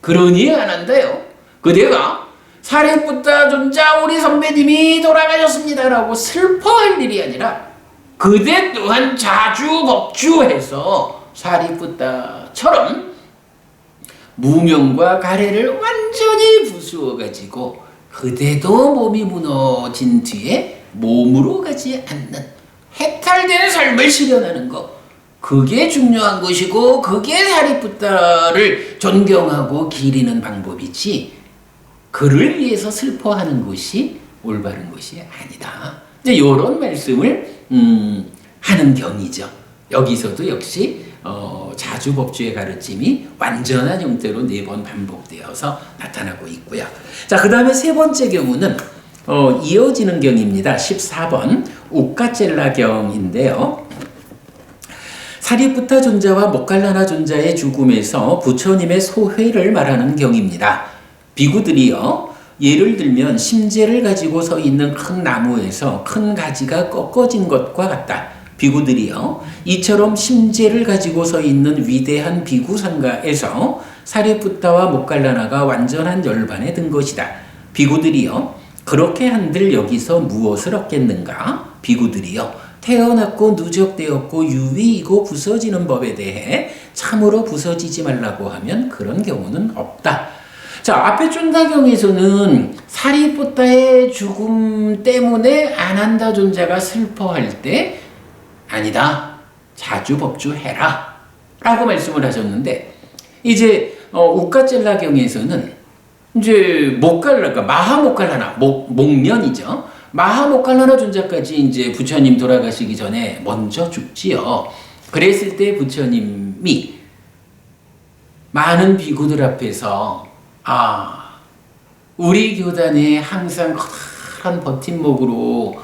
A: 그러니 안 한다요. 그대가 사리푸타 존자 우리 선배님이 돌아가셨습니다라고 슬퍼할 일이 아니라 그대 또한 자주법주해서 사리푸타처럼 무명과 가래를 완전히 부수어가지고 그대도 몸이 무너진 뒤에 몸으로 가지 않는 해탈된 삶을 실현하는 것, 그게 중요한 것이고 그게 사리푸타를 존경하고 기리는 방법이지 그를 위해서 슬퍼하는 것이 올바른 것이 아니다. 이제 이런 말씀을 하는 경이죠. 여기서도 역시 자주법주의 가르침이 완전한 형태로 4번 반복되어서 나타나고 있고요. 자, 그 다음에 세 번째 경우는 이어지는 경입니다. 14번 우까젤라경인데요. 사리푸타 존자와 모칼라나 존자의 죽음에서 부처님의 소회를 말하는 경입니다. 비구들이요, 예를 들면 심재를 가지고 서 있는 큰 나무에서 큰 가지가 꺾어진 것과 같다. 비구들이요, 이처럼 심재를 가지고 서 있는 위대한 비구상가에서 사리푸타와 모칼라나가 완전한 열반에 든 것이다. 비구들이요, 그렇게 한들 여기서 무엇을 얻겠는가? 비구들이요, 태어났고 누적되었고 유의이고 부서지는 법에 대해 참으로 부서지지 말라고 하면 그런 경우는 없다. 자, 앞에 쫀다경에서는 사리푸타의 죽음 때문에 아난다 존자가 슬퍼할 때 아니다. 자주 법주해라. 라고 말씀을 하셨는데, 이제, 우까젤라경에서는 이제 그러니까 마하모칼라나, 목련이죠. 마하모칼라나 존자까지 이제 부처님 돌아가시기 전에 먼저 죽지요. 그랬을 때 부처님이 많은 비구들 앞에서, 우리 교단에 항상 커다란 버팀목으로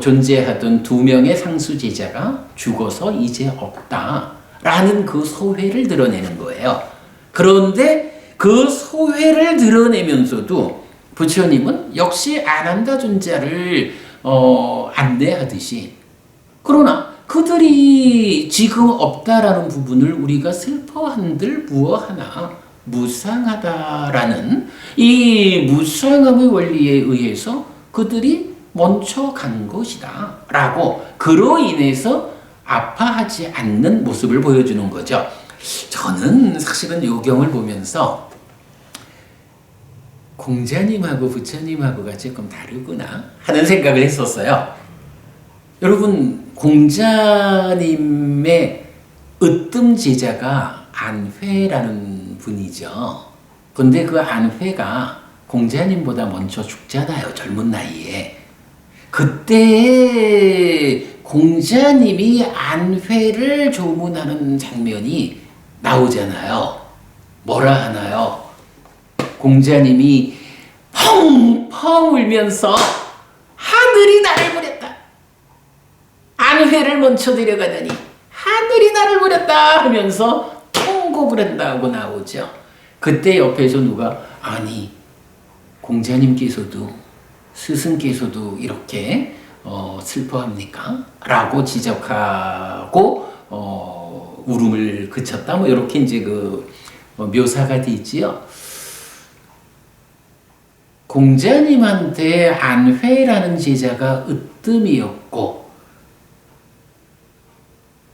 A: 존재하던 2명의 상수 제자가 죽어서 이제 없다라는 그 소회를 드러내는 거예요. 그런데 그 소회를 드러내면서도 부처님은 역시 아난다 존자를 안내하듯이, 그러나 그들이 지금 없다라는 부분을 우리가 슬퍼한들 무어하나 무상하다라는 이 무상함의 원리에 의해서 그들이 먼저 간 것이다 라고, 그로 인해서 아파하지 않는 모습을 보여주는 거죠. 저는 사실은 이 경을 보면서 공자님하고 부처님하고가 조금 다르구나 하는 생각을 했었어요. 여러분, 공자님의 으뜸 제자가 안회라는 분이죠. 근데 그 안회가 공자님보다 먼저 죽잖아요. 젊은 나이에. 그때 공자님이 안회를 조문하는 장면이 나오잖아요. 뭐라 하나요? 공자님이 펑펑 울면서 하늘이 나를 버렸다. 안회를 먼저 데려가다니 하늘이 나를 버렸다 하면서 통곡을 한다고 나오죠. 그때 옆에서 누가, 아니 공자님께서도 스승께서도 이렇게 슬퍼합니까? 라고 지적하고 울음을 그쳤다. 뭐 이렇게 이제 그 묘사가 돼 있지요. 공자님한테 안회라는 제자가 으뜸이었고,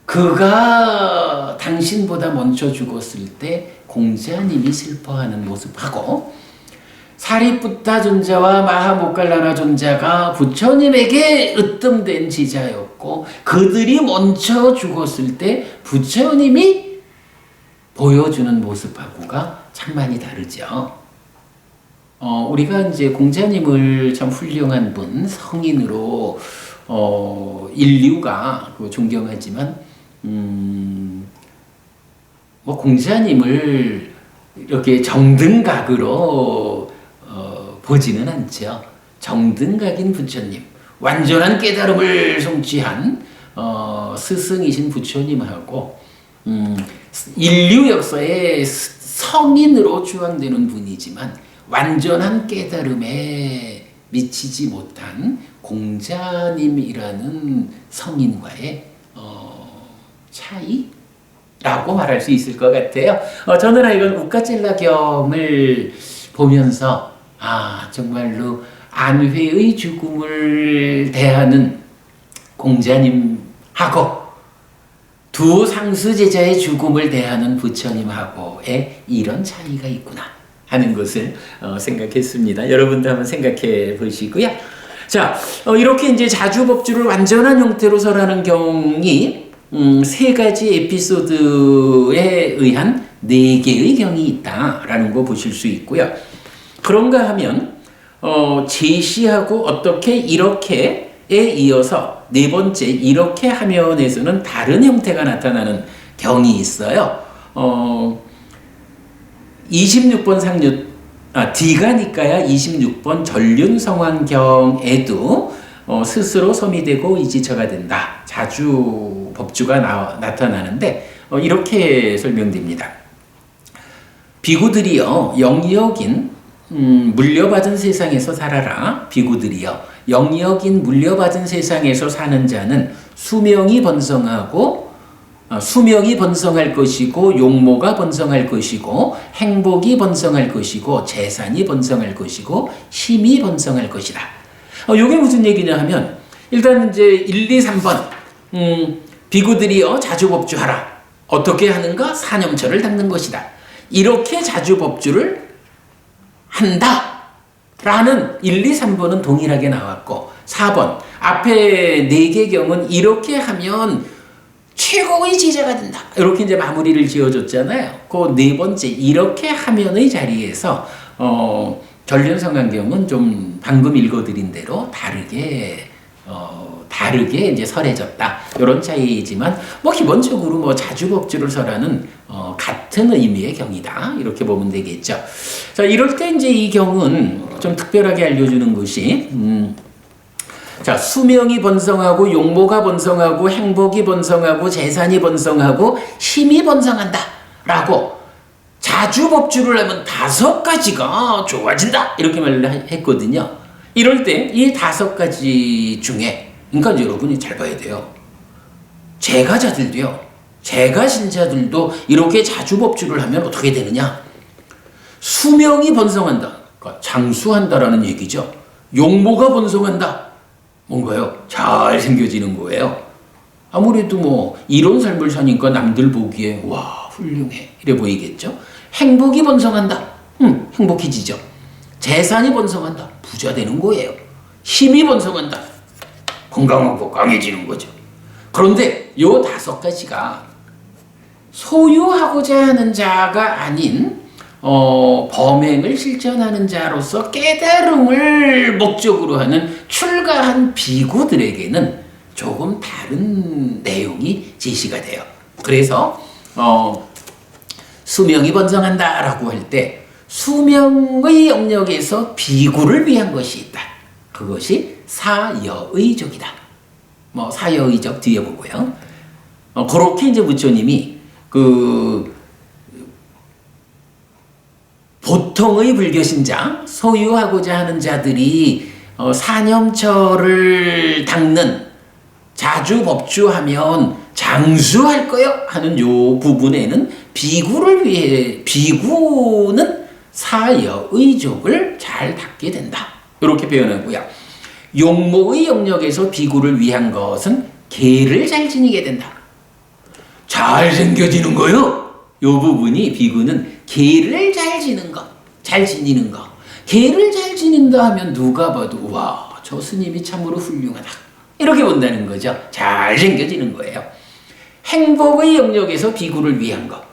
A: 그가 당신보다 먼저 죽었을 때 공자님이 슬퍼하는 모습하고, 사리푸타 존자와 마하모칼라나 존자가 부처님에게 으뜸된 제자였고, 그들이 먼저 죽었을 때 부처님이 보여주는 모습하고가 참 많이 다르죠. 우리가 이제 공자님을 참 훌륭한 분, 성인으로 인류가 존경하지만, 뭐 공자님을 이렇게 정등각으로 보지는 않죠. 정등각인 부처님, 완전한 깨달음을 성취한 스승이신 부처님하고, 인류 역사의 성인으로 추앙되는 분이지만 완전한 깨달음에 미치지 못한 공자님이라는 성인과의 차이라고 말할 수 있을 것 같아요. 저는 이건 우까젤라경을 보면서 정말로 안회의 죽음을 대하는 공자님하고 두 상수 제자의 죽음을 대하는 부처님하고의 이런 차이가 있구나 하는 것을 생각했습니다. 여러분도 한번 생각해 보시고요. 자, 이렇게 이제 자주법주를 완전한 형태로 설하는 경이 3가지 에피소드에 의한 4개의 경이 있다라는 거 보실 수 있고요. 그런가 하면 제시하고 어떻게 이렇게에 이어서 4번째 이렇게 하면에서는 다른 형태가 나타나는 경이 있어요. 26번 상류 디가니까야 26번 전륜성황경에도 스스로 섬이 되고 이지처가 된다. 자주 법주가 나타나는데 이렇게 설명됩니다. 비구들이여 영역인 물려받은 세상에서 살아라. 비구들이여 영역인 물려받은 세상에서 사는 자는 수명이 번성할 것이고 용모가 번성할 것이고 행복이 번성할 것이고 재산이 번성할 것이고 힘이 번성할 것이다. 이게 무슨 얘기냐 하면 일단 이제 1, 2, 3번 비구들이여 자주법주하라. 어떻게 하는가? 사념처를 닦는 것이다. 이렇게 자주법주를 한다 라는 1, 2, 3번은 동일하게 나왔고 4번 앞에 네 개 경은 이렇게 하면 최고의 제자가 된다. 이렇게 이제 마무리를 지어줬잖아요. 그 네 번째 이렇게 하면의 자리에서 전륜성강경은 좀 방금 읽어드린 대로 다르게 이제 설해졌다. 이런 차이지만 뭐 기본적으로 뭐 자주법주를 설하는 같은 의미의 경이다. 이렇게 보면 되겠죠. 자, 이럴 때 이제 이 경은 좀 특별하게 알려주는 것이 자, 수명이 번성하고 용모가 번성하고 행복이 번성하고 재산이 번성하고 힘이 번성한다 라고 자주법주를 하면 5가지가 좋아진다 이렇게 말을 했거든요. 이럴 때 이 5가지 중에 그러니까 여러분이 잘 봐야 돼요. 제가자들도요. 제가신자들도 이렇게 자주법주를 하면 어떻게 되느냐. 수명이 번성한다. 그러니까 장수한다라는 얘기죠. 용모가 번성한다. 뭔가요? 잘 생겨지는 거예요. 아무래도 뭐 이런 삶을 사니까 남들 보기에 와 훌륭해 이래 보이겠죠. 행복이 번성한다. 행복해지죠. 재산이 번성한다. 부자 되는 거예요. 힘이 번성한다. 건강하고 강해지는 거죠. 그런데 요 5가지가 소유하고자 하는 자가 아닌 범행을 실천하는 자로서 깨달음을 목적으로 하는 출가한 비구들에게는 조금 다른 내용이 제시가 돼요. 그래서 수명이 번성한다라고 할 때 수명의 영역에서 비구를 위한 것이 있다. 그것이 사여의적이다. 뭐 사여의적 뒤에 보고요. 그렇게 이제 부처님이 보통의 불교신자, 소유하고자 하는 자들이 사념처를 닦는 자주법주하면 장수할 거요 하는 요 부분에는 비구를 위해 비구는 사여의족을 잘 닦게 된다. 이렇게 표현하고요. 용모의 영역에서 비구를 위한 것은 계를 잘 지니게 된다. 잘 생겨지는 거요. 요 부분이 비구는 계를 잘 지는 것, 잘 지니는 것. 계를 잘 지닌다 하면 누가 봐도 와, 저 스님이 참으로 훌륭하다. 이렇게 본다는 거죠. 잘 생겨지는 거예요. 행복의 영역에서 비구를 위한 것.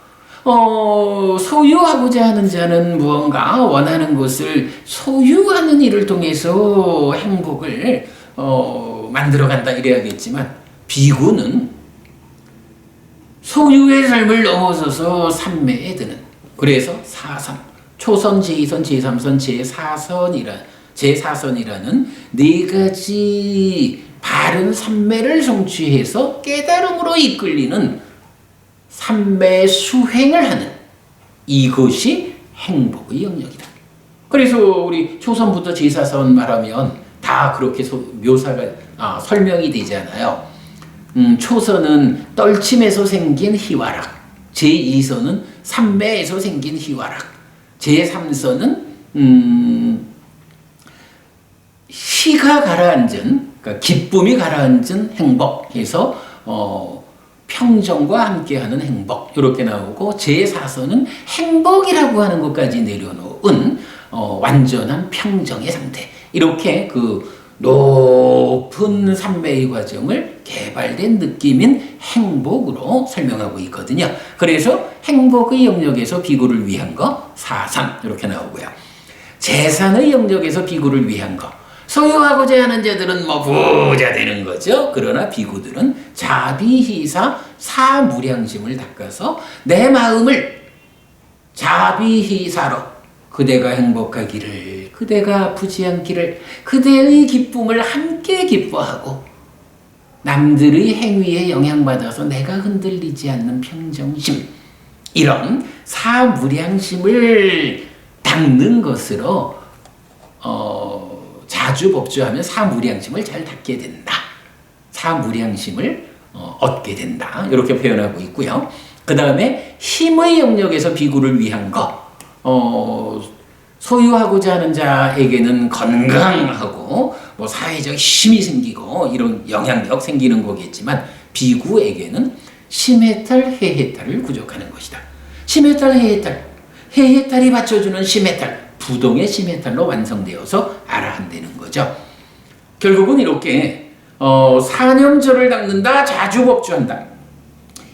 A: 소유하고자 하는 자는 무언가 원하는 것을 소유하는 일을 통해서 행복을 만들어간다 이래야겠지만 비구는 소유의 삶을 넘어서서 삼매에 드는 그래서 사삼 초선, 제2선, 제3선, 제4선이라는 4가지 바른 삼매를 성취해서 깨달음으로 이끌리는 삼매 수행을 하는 이것이 행복의 영역이다. 그래서 우리 초선부터 제4선 말하면 다 그렇게 묘사가 설명이 되잖아요. 초선은 떨침에서 생긴 희화락, 제2선은 삼매에서 생긴 희화락, 제3선은 희가 가라앉은, 그러니까 기쁨이 가라앉은 행복해서 평정과 함께하는 행복 이렇게 나오고 제4선은 행복이라고 하는 것까지 내려놓은 완전한 평정의 상태 이렇게 높은 삼매의 과정을 개발된 느낌인 행복으로 설명하고 있거든요. 그래서 행복의 영역에서 비구를 위한 거 4산 이렇게 나오고요. 재산의 영역에서 비구를 위한 거 소유하고자 하는 자들은 뭐 부자 되는 거죠. 그러나 비구들은 자비희사 사무량심을 닦아서 내 마음을 자비희사로 그대가 행복하기를 그대가 아프지 않기를 그대의 기쁨을 함께 기뻐하고 남들의 행위에 영향받아서 내가 흔들리지 않는 평정심 이런 사무량심을 닦는 것으로 자주법주하면 사무량심을 잘 닦게 된다. 사무량심을 얻게 된다. 이렇게 표현하고 있고요. 그 다음에 힘의 영역에서 비구를 위한 것. 소유하고자 하는 자에게는 건강하고 뭐 사회적 힘이 생기고 이런 영향력 생기는 거겠지만 비구에게는 심해탈, 해해탈을 구족하는 것이다. 심해탈, 해해탈. 해해탈이 받쳐주는 심해탈. 부동의 심해탈로 완성되어서 알아한다는 거죠. 결국은 이렇게 사념절을 닦는다, 자주법주한다.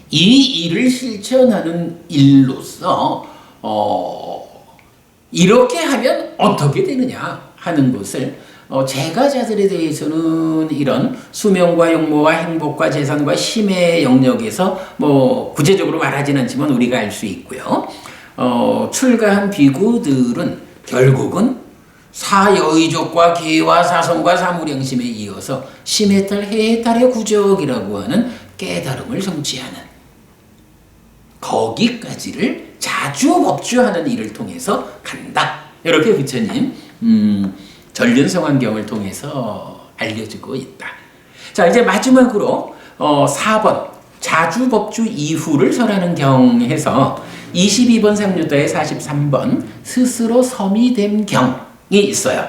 A: 이 일을 실천하는 일로서 이렇게 하면 어떻게 되느냐 하는 것을 제가자들에 대해서는 이런 수명과 용모와 행복과 재산과 힘의 영역에서 뭐 구체적으로 말하진 않지만 우리가 알 수 있고요. 출가한 비구들은 결국은 사여의족과 계와 사성과 사무량심에 이어서 심해탈 해해탈의 구적이라고 하는 깨달음을 성취하는 거기까지를 자주법주하는 일을 통해서 간다. 이렇게 부처님 전륜성환경을 통해서 알려주고 있다. 자, 이제 마지막으로 4번 자주법주 이후를 설하는 경에서 22번 상류다의 43번 스스로 섬이 된 경이 있어요.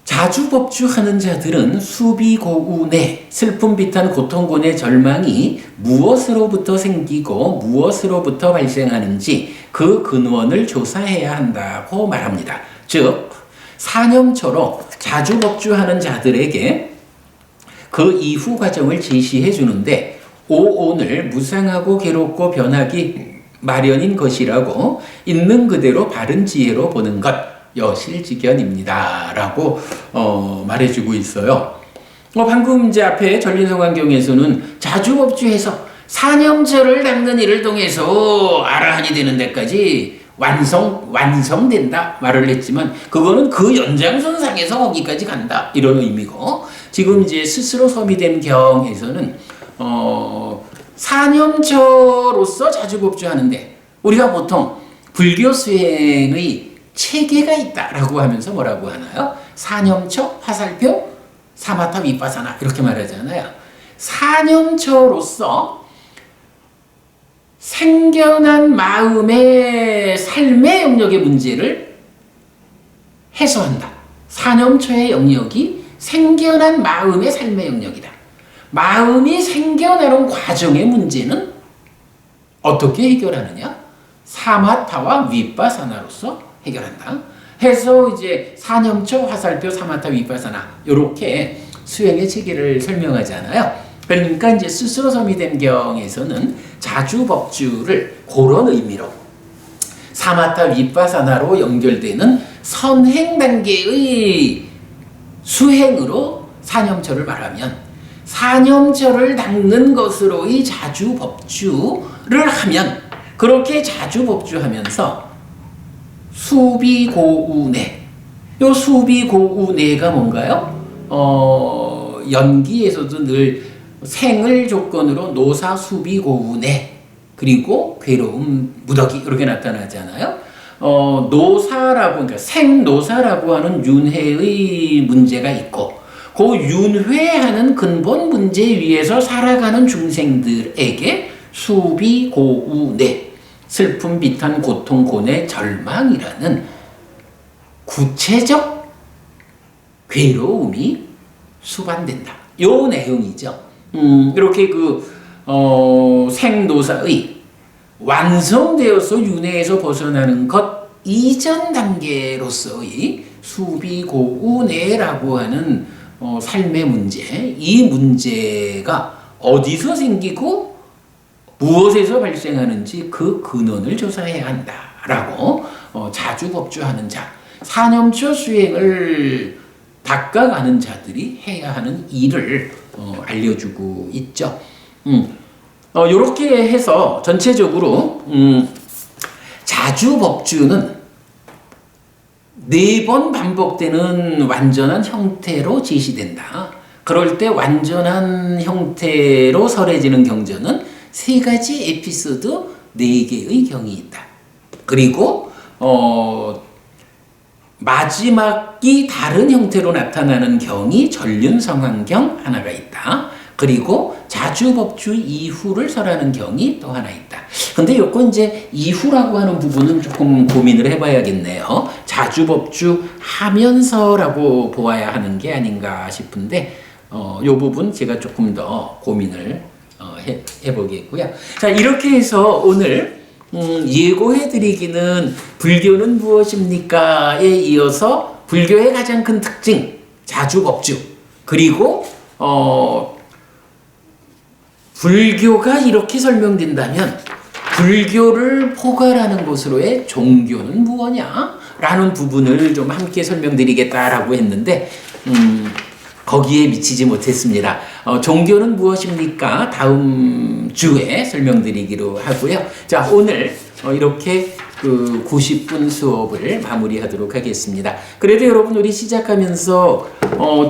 A: 자주법주하는 자들은 수비고운의 슬픔 비탄 고통곤의 절망이 무엇으로부터 생기고 무엇으로부터 발생하는지 그 근원을 조사해야 한다고 말합니다. 즉 사념처로 자주법주하는 자들에게 그 이후 과정을 제시해 주는데 오온을 무상하고 괴롭고 변하기 마련인 것이라고 있는 그대로 바른 지혜로 보는 것 여실직견입니다. 라고 말해주고 있어요. 방금 이제 앞에 전륜성환경에서는 자주법주해서 사념처를 닦는 일을 통해서 아라한이 되는 데까지 완성된다 말을 했지만 그거는 그 연장선상에서 거기까지 간다 이런 의미고, 지금 이제 스스로 섬이 된 경에서는 사념처로서 자주법주하는데 우리가 보통 불교 수행의 체계가 있다라고 하면서 뭐라고 하나요? 사념처, 화살표, 사마타, 위파사나 이렇게 말하잖아요. 사념처로서 생겨난 마음의 삶의 영역의 문제를 해소한다. 사념처의 영역이 생겨난 마음의 삶의 영역이다. 마음이 생겨나는 과정의 문제는 어떻게 해결하느냐? 사마타와 위파사나로서 해결한다. 해서 이제 사념처, 화살표, 사마타, 위파사나 이렇게 수행의 체계를 설명하잖아요. 그러니까 이제 스스로 섬이 된 경에서는 자주법주를 그런 의미로 사마타, 위파사나로 연결되는 선행 단계의 수행으로 사념처를 말하면 사념처를 닦는 것으로의 자주법주를 하면 그렇게 자주법주하면서 수비고운의 요 수비고운의가 뭔가요? 연기에서도 늘 생을 조건으로 노사 수비고운의 그리고 괴로움 무더기 이렇게 나타나잖아요. 노사라고 그러니까 생노사라고 하는 윤회의 문제가 있고 그 윤회하는 근본 문제 위에서 살아가는 중생들에게 수비고운의 슬픔, 비탄, 고통, 고뇌, 절망이라는 구체적 괴로움이 수반된다. 요 내용이죠. 이렇게 생노사의 완성되어서 윤회에서 벗어나는 것 이전 단계로서의 수비고운의라고 하는 삶의 문제, 이 문제가 어디서 생기고 무엇에서 발생하는지 그 근원을 조사해야 한다라고 자주법주하는 자, 사념처 수행을 닦아가는 자들이 해야 하는 일을 알려주고 있죠. 이렇게 해서 전체적으로 자주법주는 4번 반복되는 완전한 형태로 제시된다. 그럴 때 완전한 형태로 설해지는 경전은 3가지 에피소드 4개의 경이 있다. 그리고 마지막이 다른 형태로 나타나는 경이 전륜성환경 하나가 있다. 그리고 자주법주 이후를 설하는 경이 또 하나 있다. 근데 요건 이제 이후라고 하는 부분은 조금 고민을 해봐야겠네요. 자주법주 하면서라고 보아야 하는 게 아닌가 싶은데 요 부분 제가 조금 더 고민을 해보겠고요. 자, 이렇게 해서 오늘 예고해드리기는 불교는 무엇입니까에 이어서 불교의 가장 큰 특징 자주법주 그리고 불교가 이렇게 설명된다면 불교를 포괄하는 것으로의 종교는 무엇냐? 라는 부분을 좀 함께 설명드리겠다라고 했는데 거기에 미치지 못했습니다. 종교는 무엇입니까? 다음 주에 설명드리기로 하고요. 자, 오늘 이렇게 그 90분 수업을 마무리하도록 하겠습니다. 그래도 여러분 우리 시작하면서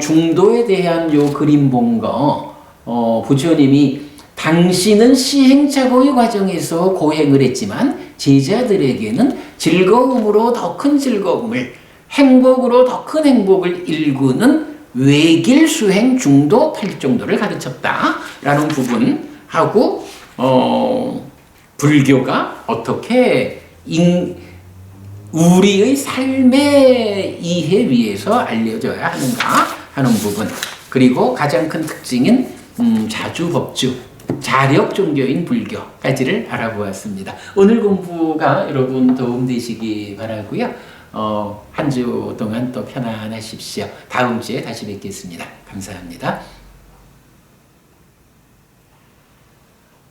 A: 중도에 대한 요 그림 본 거 부처님이 당신은 시행착오의 과정에서 고행을 했지만 제자들에게는 즐거움으로 더 큰 즐거움을, 행복으로 더 큰 행복을 일구는 외길 수행 중도 8정도를 가르쳤다 라는 부분하고 불교가 어떻게 우리의 삶의 이해 위해서 알려져야 하는가 하는 부분, 그리고 가장 큰 특징인 자주법주, 자력 종교인 불교까지를 알아보았습니다. 오늘 공부가 여러분 도움되시기 바라고요. 한 주 동안 또 편안하십시오. 다음 주에 다시 뵙겠습니다. 감사합니다.